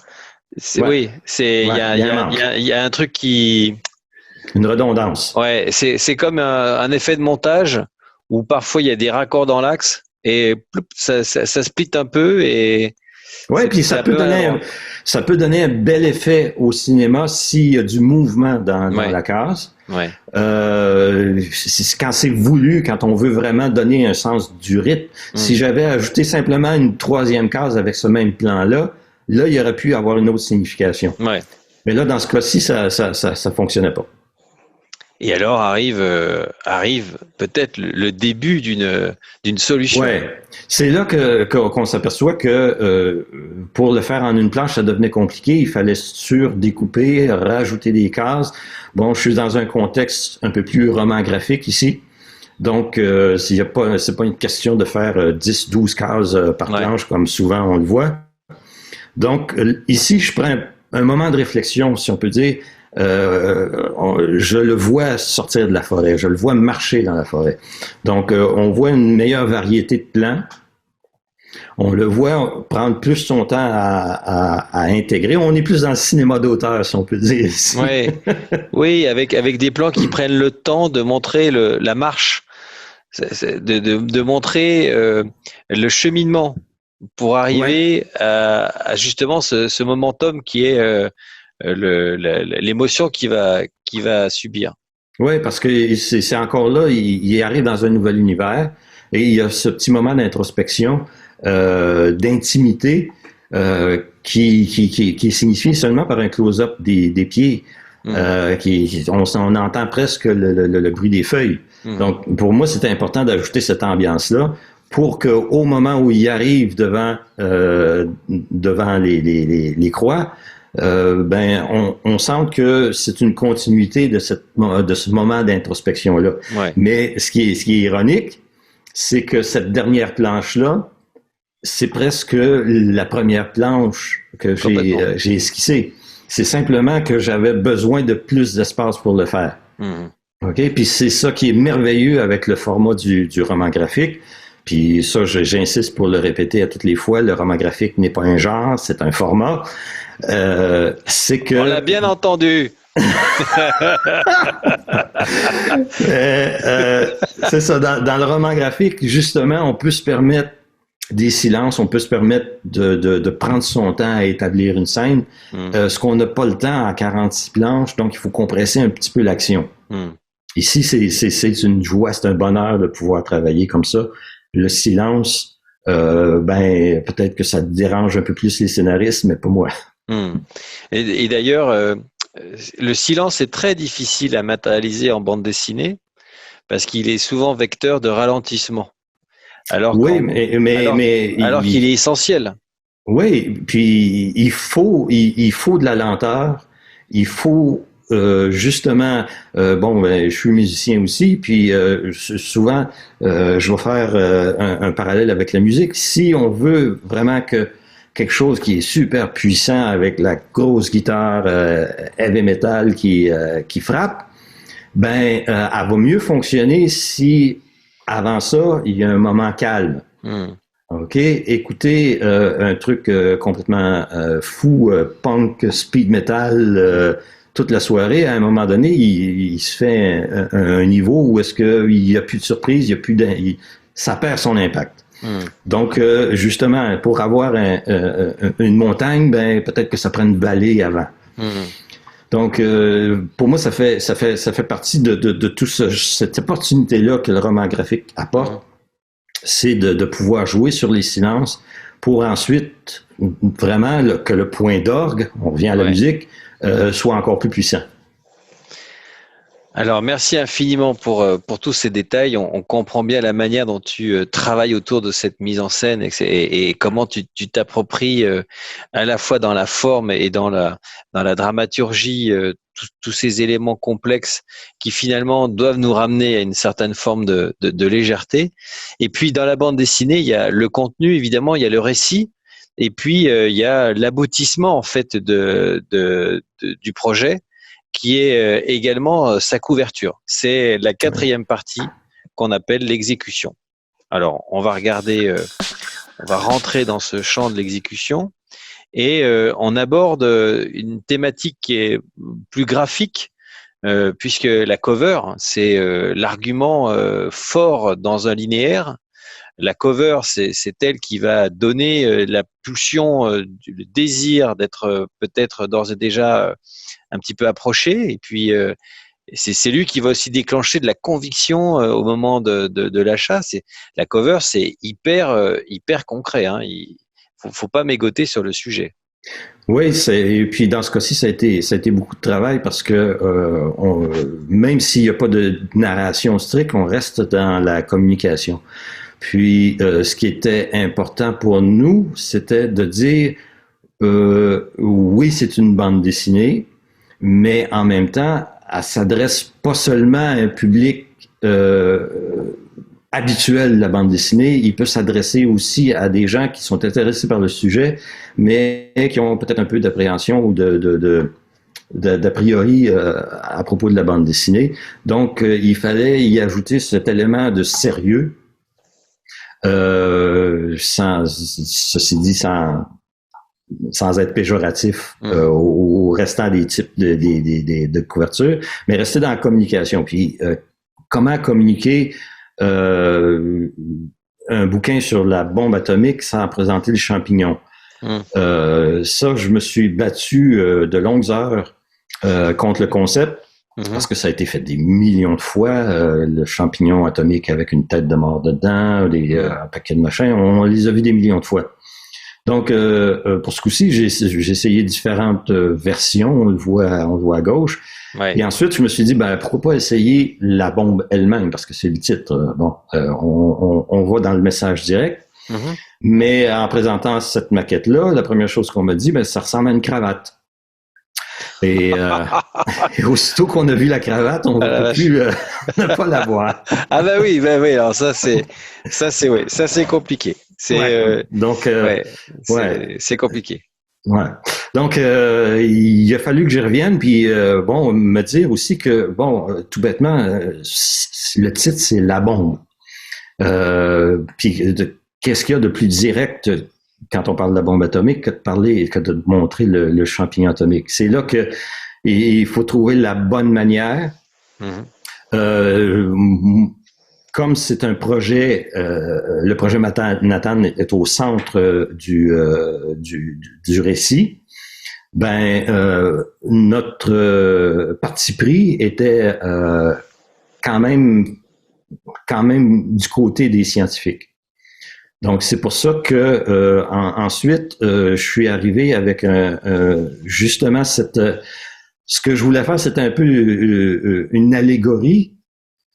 il y a un truc qui... Une redondance. Ouais, c'est comme un effet de montage où parfois il y a des raccords dans l'axe et ça split un peu et... Ouais, puis ça peut donner un bel effet au cinéma s'il y a du mouvement dans la case. Ouais. Quand c'est voulu, quand on veut vraiment donner un sens du rythme. Si j'avais ajouté simplement une troisième case avec ce même plan-là, là, il aurait pu avoir une autre signification. Ouais. Mais là, dans ce cas-ci, ça fonctionnait pas. Et alors arrive peut-être le début d'une solution. Ouais, c'est là qu'on s'aperçoit que pour le faire en une planche, ça devenait compliqué. Il fallait surdécouper, rajouter des cases. Bon, je suis dans un contexte un peu plus roman graphique ici. Donc, c'est pas une question de faire 10-12 cases par planche comme souvent on le voit. Donc, ici, je prends un moment de réflexion, si on peut dire. Je le vois sortir de la forêt, je le vois marcher dans la forêt. Donc, on voit une meilleure variété de plans. On le voit prendre plus son temps à intégrer. On est plus dans le cinéma d'auteur, si on peut dire ici. Oui, avec des plans qui prennent le temps de montrer la marche. de montrer le cheminement pour arriver à justement ce momentum qui est l'émotion qu'il va subir. Oui, parce que c'est encore là, il arrive dans un nouvel univers et il y a ce petit moment d'introspection, d'intimité qui est signifié seulement par un close-up des pieds. On entend presque le bruit des feuilles. Donc, pour moi, c'est important d'ajouter cette ambiance-là pour qu'au moment où il arrive devant les croix, on sent que c'est une continuité de ce moment d'introspection-là. Ouais. Mais ce qui est ironique, c'est que cette dernière planche-là, c'est presque la première planche que j'ai esquissée. C'est simplement que j'avais besoin de plus d'espace pour le faire. OK? Puis c'est ça qui est merveilleux avec le format du roman graphique. Puis ça, j'insiste pour le répéter à toutes les fois, le roman graphique n'est pas un genre, c'est un format. C'est que... On l'a bien entendu. C'est ça, dans le roman graphique, justement, on peut se permettre des silences, on peut se permettre de prendre son temps à établir une scène, ce qu'on n'a pas le temps en 46 planches, donc il faut compresser un petit peu l'action. Ici, c'est une joie, c'est un bonheur de pouvoir travailler comme ça. Le silence, peut-être que ça dérange un peu plus les scénaristes, mais pas moi. Et d'ailleurs, le silence est très difficile à matérialiser en bande dessinée parce qu'il est souvent vecteur de ralentissement. Alors qu'il est essentiel. Oui, puis il faut de la lenteur, il faut justement, je suis musicien aussi, puis souvent je vais faire un parallèle avec la musique. Si on veut vraiment que quelque chose qui est super puissant avec la grosse guitare heavy metal qui frappe, elle va mieux fonctionner si avant ça il y a un moment calme. OK, écoutez un truc complètement fou, punk, speed metal, toute la soirée, à un moment donné, il se fait un niveau où est-ce qu'il n'y a plus de surprise, ça perd son impact. Donc, justement, pour avoir une montagne, peut-être que ça prend une vallée avant. Donc, pour moi, ça fait partie de tout cette opportunité-là que le roman graphique apporte. C'est de pouvoir jouer sur les silences pour ensuite vraiment que le point d'orgue, on revient à la musique, soit encore plus puissant. Alors, merci infiniment pour tous ces détails. On comprend bien la manière dont tu travailles autour de cette mise en scène et comment tu t'appropries à la fois dans la forme et dans la dramaturgie tous ces éléments complexes qui finalement doivent nous ramener à une certaine forme de légèreté. Et puis, dans la bande dessinée, il y a le contenu, évidemment, il y a le récit. Et puis, il y a l'aboutissement en fait du projet, qui est également sa couverture. C'est la 4e partie qu'on appelle l'exécution. Alors, on va rentrer dans ce champ de l'exécution et on aborde une thématique qui est plus graphique, puisque la cover, c'est l'argument fort dans un linéaire. La cover, c'est elle qui va donner la pulsion, le désir d'être peut-être d'ores et déjà un petit peu approché. Et puis, c'est lui qui va aussi déclencher de la conviction au moment de l'achat. La cover, c'est hyper concret. Hein. Il faut pas mégoter sur le sujet. Oui, et puis dans ce cas-ci, ça a été beaucoup de travail parce que même s'il n'y a pas de narration stricte, on reste dans la communication. Puis, ce qui était important pour nous, c'était de dire, oui, c'est une bande dessinée, mais en même temps, elle s'adresse pas seulement à un public habituel de la bande dessinée, il peut s'adresser aussi à des gens qui sont intéressés par le sujet, mais qui ont peut-être un peu d'appréhension ou d'a priori à propos de la bande dessinée. Donc, il fallait y ajouter cet élément de sérieux, ceci dit, sans être péjoratif au restant des types de couverture, mais rester dans la communication. Puis, comment communiquer un bouquin sur la bombe atomique sans présenter le champignon. Ça, je me suis battu de longues heures contre le concept, parce que ça a été fait des millions de fois, le champignon atomique avec une tête de mort dedans, un paquet de machins, on les a vus des millions de fois. Donc, pour ce coup-ci, j'ai essayé différentes versions, on le voit à gauche. Ouais. Et ensuite, je me suis dit, pourquoi pas essayer la bombe elle-même, parce que c'est le titre. On va dans le message direct. Mais en présentant cette maquette-là, la première chose qu'on m'a dit, ça ressemble à une cravate. Et aussitôt qu'on a vu la cravate, on ne peut plus ne pas la voir. Ah oui, alors ça c'est compliqué. C'est compliqué. Ouais. Donc, il a fallu que j'y revienne, puis me dire aussi que, tout bêtement, le titre, c'est La bombe. Puis, qu'est-ce qu'il y a de plus direct quand on parle de la bombe atomique que de montrer le champignon atomique? C'est là que il faut trouver la bonne manière. Comme c'est un projet, le projet Manhattan est au centre du récit, notre parti pris était quand même du côté des scientifiques. Donc c'est pour ça que ensuite je suis arrivé avec justement ce que je voulais faire, c'était un peu une allégorie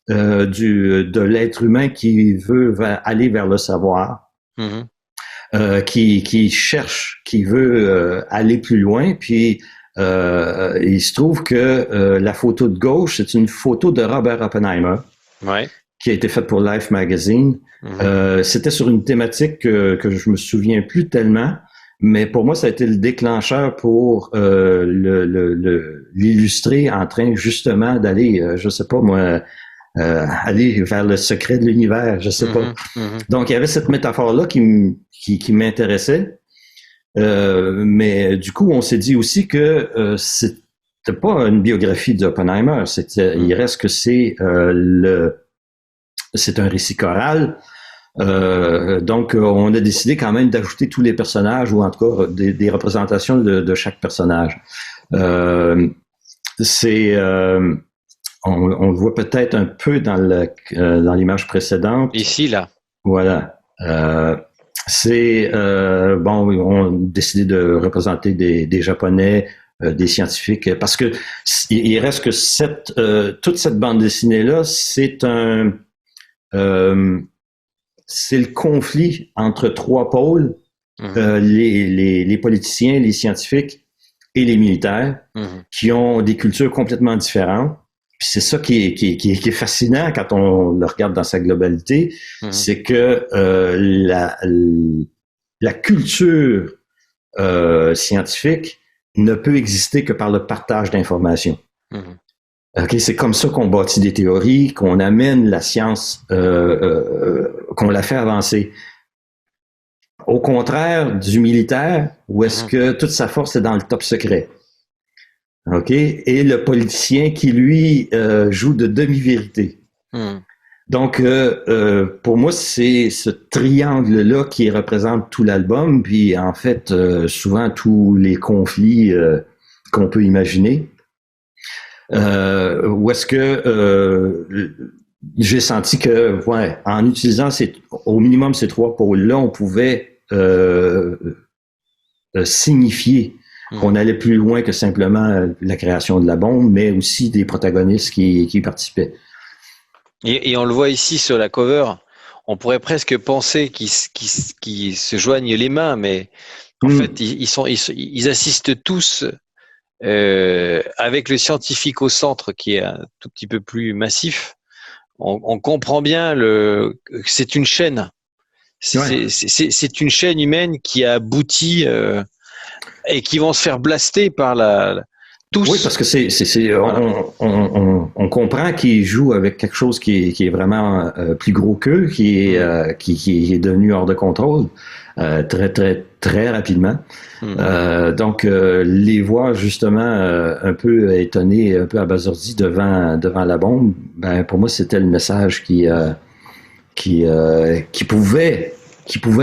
de l'être humain qui veut aller vers le savoir, qui cherche, qui veut aller plus loin. Puis il se trouve que la photo de gauche, c'est une photo de Robert Oppenheimer, qui a été faite pour Life Magazine. C'était sur une thématique que je me souviens plus tellement, mais pour moi, ça a été le déclencheur pour l'illustrer en train justement d'aller, je sais pas moi, aller vers le secret de l'univers, je sais pas. Donc, il y avait cette métaphore-là qui m'intéressait. Mais du coup, on s'est dit aussi que c'était pas une biographie d'Oppenheimer. Il reste que c'est un récit choral. Donc, on a décidé quand même d'ajouter tous les personnages, ou en tout cas des représentations de chaque personnage. On le voit peut-être un peu dans l'image précédente. Ici, là. Voilà. On a décidé de représenter des Japonais, des scientifiques, parce que il reste que toute cette bande dessinée-là, c'est le conflit entre trois pôles, les politiciens, les scientifiques et les militaires, qui ont des cultures complètement différentes. Puis c'est ça qui est fascinant quand on le regarde dans sa globalité, c'est que la culture scientifique ne peut exister que par le partage d'informations. Okay, c'est comme ça qu'on bâtit des théories, qu'on amène la science, qu'on la fait avancer. Au contraire du militaire, où est-ce que toute sa force est dans le top secret. OK? Et le politicien qui, lui, joue de demi-vérité. Donc, pour moi, c'est ce triangle-là qui représente tout l'album, puis en fait, souvent tous les conflits qu'on peut imaginer. Où est-ce que j'ai senti que, en utilisant au minimum ces trois pôles-là, on pouvait signifier qu'on allait plus loin que simplement la création de la bombe, mais aussi des protagonistes qui participaient. Et on le voit ici sur la cover, on pourrait presque penser qu'ils se joignent les mains, mais en fait, ils assistent tous avec le scientifique au centre qui est un tout petit peu plus massif. On comprend bien que c'est une chaîne. C'est une chaîne humaine qui a abouti et qui vont se faire blaster par tous. Oui, parce que on comprend qu'ils jouent avec quelque chose qui est vraiment plus gros qu'eux, qui est devenu hors de contrôle très, très, très rapidement. Donc, les voir justement un peu étonnés, un peu abasourdis devant la bombe, pour moi, c'était le message qui qui pouvait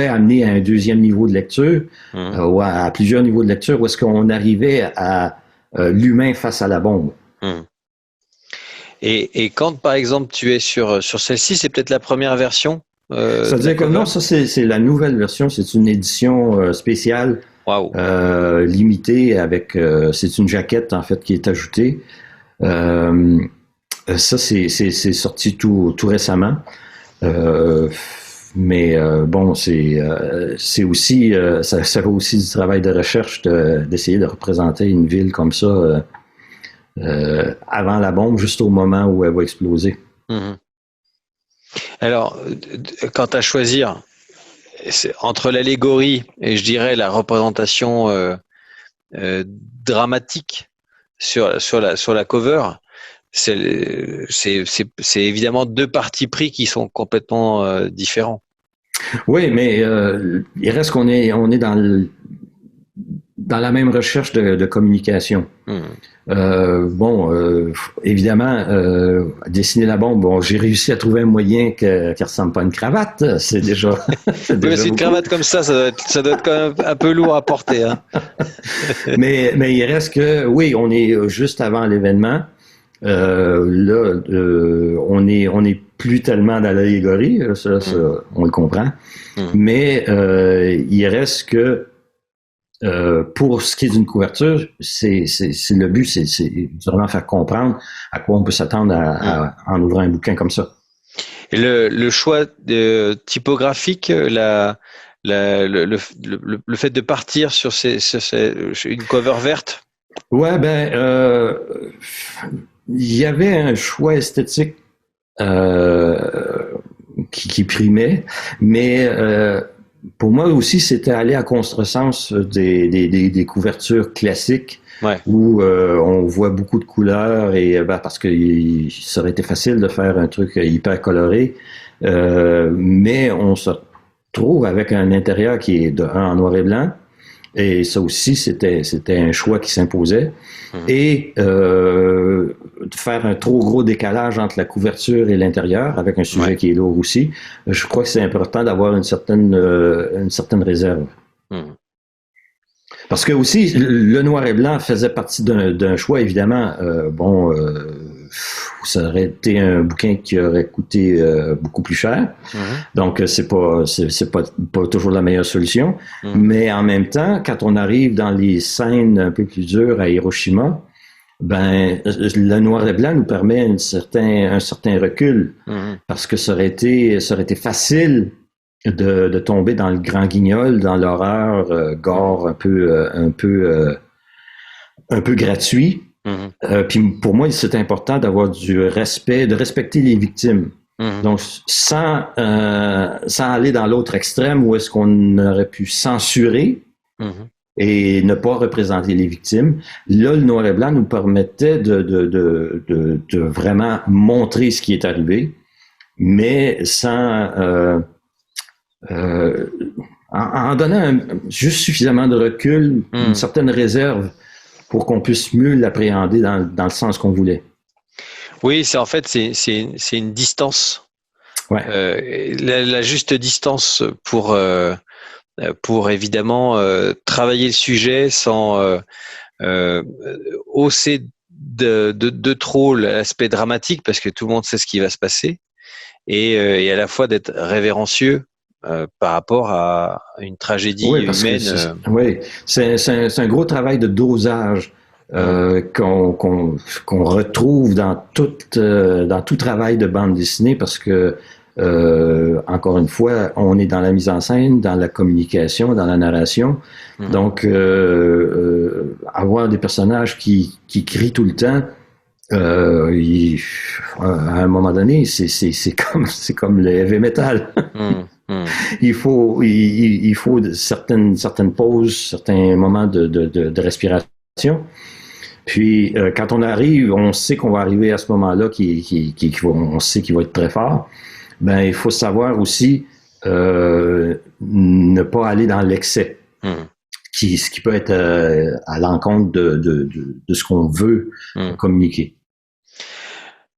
amener à un deuxième niveau de lecture ou à plusieurs niveaux de lecture où est-ce qu'on arrivait à l'humain face à la bombe. Et quand, par exemple, tu es sur celle-ci, c'est peut-être la première version Ça veut de la dire que non, cover? ça c'est la nouvelle version, c'est une édition spéciale Waouh. limitée avec c'est une jaquette en fait qui est ajoutée. Ça c'est sorti tout récemment. Mais bon, c'est aussi ça va aussi du travail de recherche d'essayer de représenter une ville comme ça avant la bombe, juste au moment où elle va exploser. Mhm. Alors, quant à choisir entre l'allégorie et je dirais la représentation euh, dramatique sur la cover, c'est évidemment deux partis pris qui sont complètement différents. Oui, mais il reste qu'on est on est dans la même recherche de communication. Mhm. Bon, évidemment, dessiner la bombe, bon, j'ai réussi à trouver un moyen qui ressemble pas à une cravate. C'est déjà, c'est Oui, déjà c'est une beaucoup. cravate comme ça doit être quand même un peu lourd à porter, hein. Mais il reste que, oui, on est juste avant l'événement. Là, on est plus tellement dans l'allégorie, on le comprend. Mhm. Mais il reste que pour ce qui est d'une couverture, c'est le but, c'est vraiment faire comprendre à quoi on peut s'attendre en ouvrant un bouquin comme ça. Et le choix typographique, le fait de partir sur une cover verte. Ouais, ben, il y avait un choix esthétique euh, qui primait, mais pour moi aussi, c'était aller à contresens des couvertures classiques Ouais. où on voit beaucoup de couleurs et ben, parce que ça aurait été facile de faire un truc hyper coloré, mais on se trouve avec un intérieur qui est de un en noir et blanc. Et ça aussi, c'était un choix qui s'imposait. Mhm. Et de faire un trop gros décalage entre la couverture et l'intérieur, avec un sujet Ouais. qui est lourd aussi, je crois que c'est important d'avoir une certaine réserve. Mhm. Parce que aussi, le noir et blanc faisait partie d'un choix, évidemment. Bon, ça aurait été un bouquin qui aurait coûté beaucoup plus cher. Mhm. Donc, c'est pas toujours la meilleure solution. Mhm. Mais en même temps, quand on arrive dans les scènes un peu plus dures à Hiroshima, ben, le noir et blanc nous permet un certain recul. Mhm. Parce que ça aurait été facile de tomber dans le grand guignol, dans l'horreur gore un peu gratuit. Mhm. Puis pour moi, c'est important d'avoir du respect, de respecter les victimes. Mhm. Donc, sans aller dans l'autre extrême où est-ce qu'on aurait pu censurer Mhm. et ne pas représenter les victimes, là, le noir et blanc nous permettait de vraiment montrer ce qui est arrivé, mais sans euh, en donnant juste suffisamment de recul, une Mhm. certaine réserve pour qu'on puisse mieux l'appréhender dans le sens qu'on voulait. Oui, c'est en fait c'est une distance, Ouais. la juste distance pour évidemment travailler le sujet sans euh, hausser de trop l'aspect dramatique parce que tout le monde sait ce qui va se passer et à la fois d'être révérencieux par rapport à une tragédie Oui, parce que humaine. oui, c'est un gros travail de dosage Hum, qu'on retrouve dans tout travail de bande dessinée parce que encore une fois, on est dans la mise en scène, dans la communication, dans la narration. hum. Donc, avoir des personnages qui crient tout le temps, à un moment donné, c'est comme le heavy metal. Hum, hum. Il faut certaines pauses, certains moments de respiration. Puis quand on arrive, on sait qu'on va arriver à ce moment-là, on sait qu'il va être très fort. Ben il faut savoir aussi ne pas aller dans l'excès, Hum, ce qui peut être à l'encontre de ce qu'on veut hum. communiquer.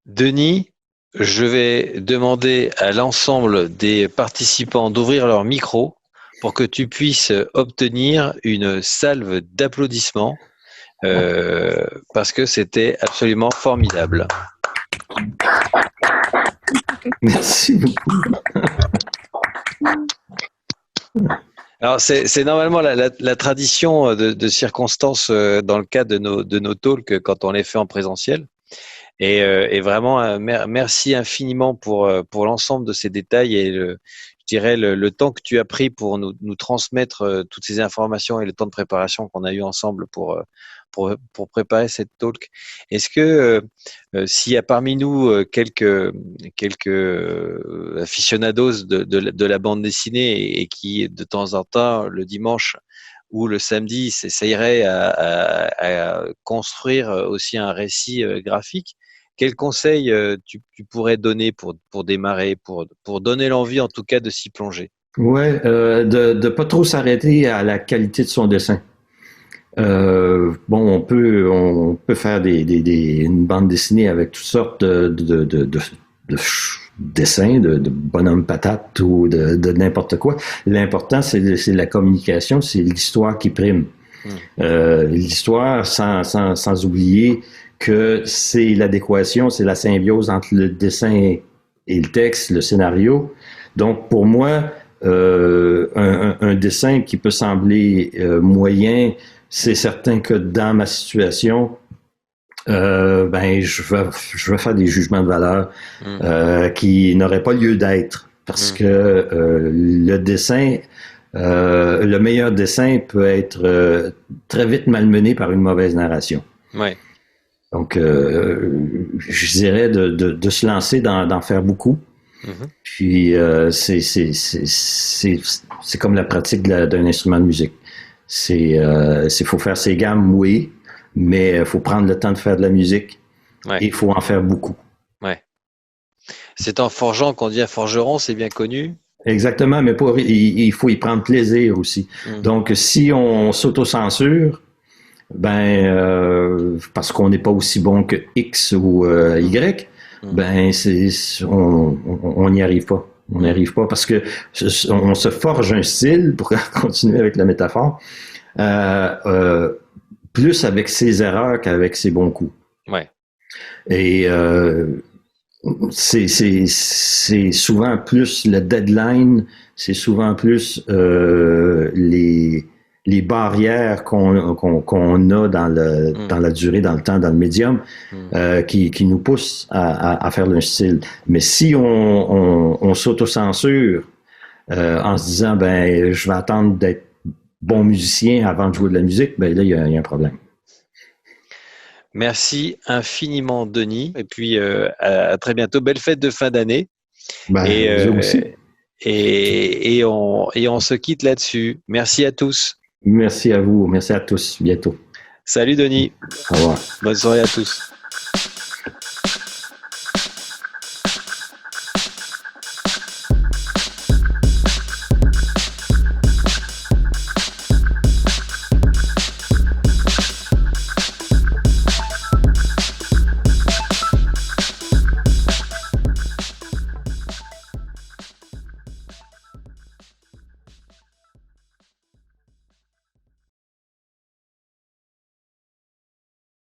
Denis, je vais demander à l'ensemble des participants d'ouvrir leur micro pour que tu puisses obtenir une salve d'applaudissements parce que c'était absolument formidable. Merci beaucoup. Alors, c'est normalement la tradition de circonstances dans le cadre de nos talks quand on les fait en présentiel. Et vraiment, merci infiniment pour l'ensemble de ces détails et je dirais le temps que tu as pris pour nous transmettre toutes ces informations et le temps de préparation qu'on a eu ensemble pour préparer cette talk. Est-ce que s'il y a parmi nous quelques aficionados de la bande dessinée et qui de temps en temps le dimanche ou le samedi s'essayerait à construire aussi un récit graphique, quel conseil tu pourrais donner pour démarrer, pour donner l'envie en tout cas de s'y plonger? Ouais, de pas trop s'arrêter à la qualité de son dessin. Bon, on peut faire une bande dessinée avec toutes sortes de dessins, de bonhommes patates ou de n'importe quoi. L'important, c'est la communication, c'est l'histoire qui prime. L'histoire, sans oublier que c'est l'adéquation, c'est la symbiose entre le dessin et le texte, le scénario. Donc, pour moi, un dessin qui peut sembler moyen, c'est certain que dans ma situation, je vais faire des jugements de valeur qui n'auraient pas lieu d'être. Parce que le dessin, le meilleur dessin peut être très vite malmené par une mauvaise narration. Ouais. Donc, je dirais de se lancer, d'en faire beaucoup. Puis, c'est comme la pratique d'un instrument de musique. Faut faire ses gammes, oui, mais il faut prendre le temps de faire de la musique. Ouais. Et il faut en faire beaucoup. Ouais. C'est en forgeant qu'on devient forgeron, c'est bien connu. Exactement, mais il faut y prendre plaisir aussi. Donc, si on s'auto-censure, parce qu'on n'est pas aussi bon que X ou Y, on n'y arrive pas. On n'y arrive pas parce que on se forge un style, pour continuer avec la métaphore, plus avec ses erreurs qu'avec ses bons coups. Ouais. Et c'est souvent plus le deadline, c'est souvent plus les barrières qu'on a dans la durée, dans le temps, dans le médium, qui nous poussent à faire le style. Mais si on s'auto-censure en se disant je vais attendre d'être bon musicien avant de jouer de la musique, là il y a un problème. Merci infiniment, Denis. Et puis, à très bientôt. Belle fête de fin d'année. Vous aussi. Et on se quitte là-dessus. Merci à tous. Merci à vous. Merci à tous. Bientôt. Salut, Denis. Au revoir. Bonne soirée à tous.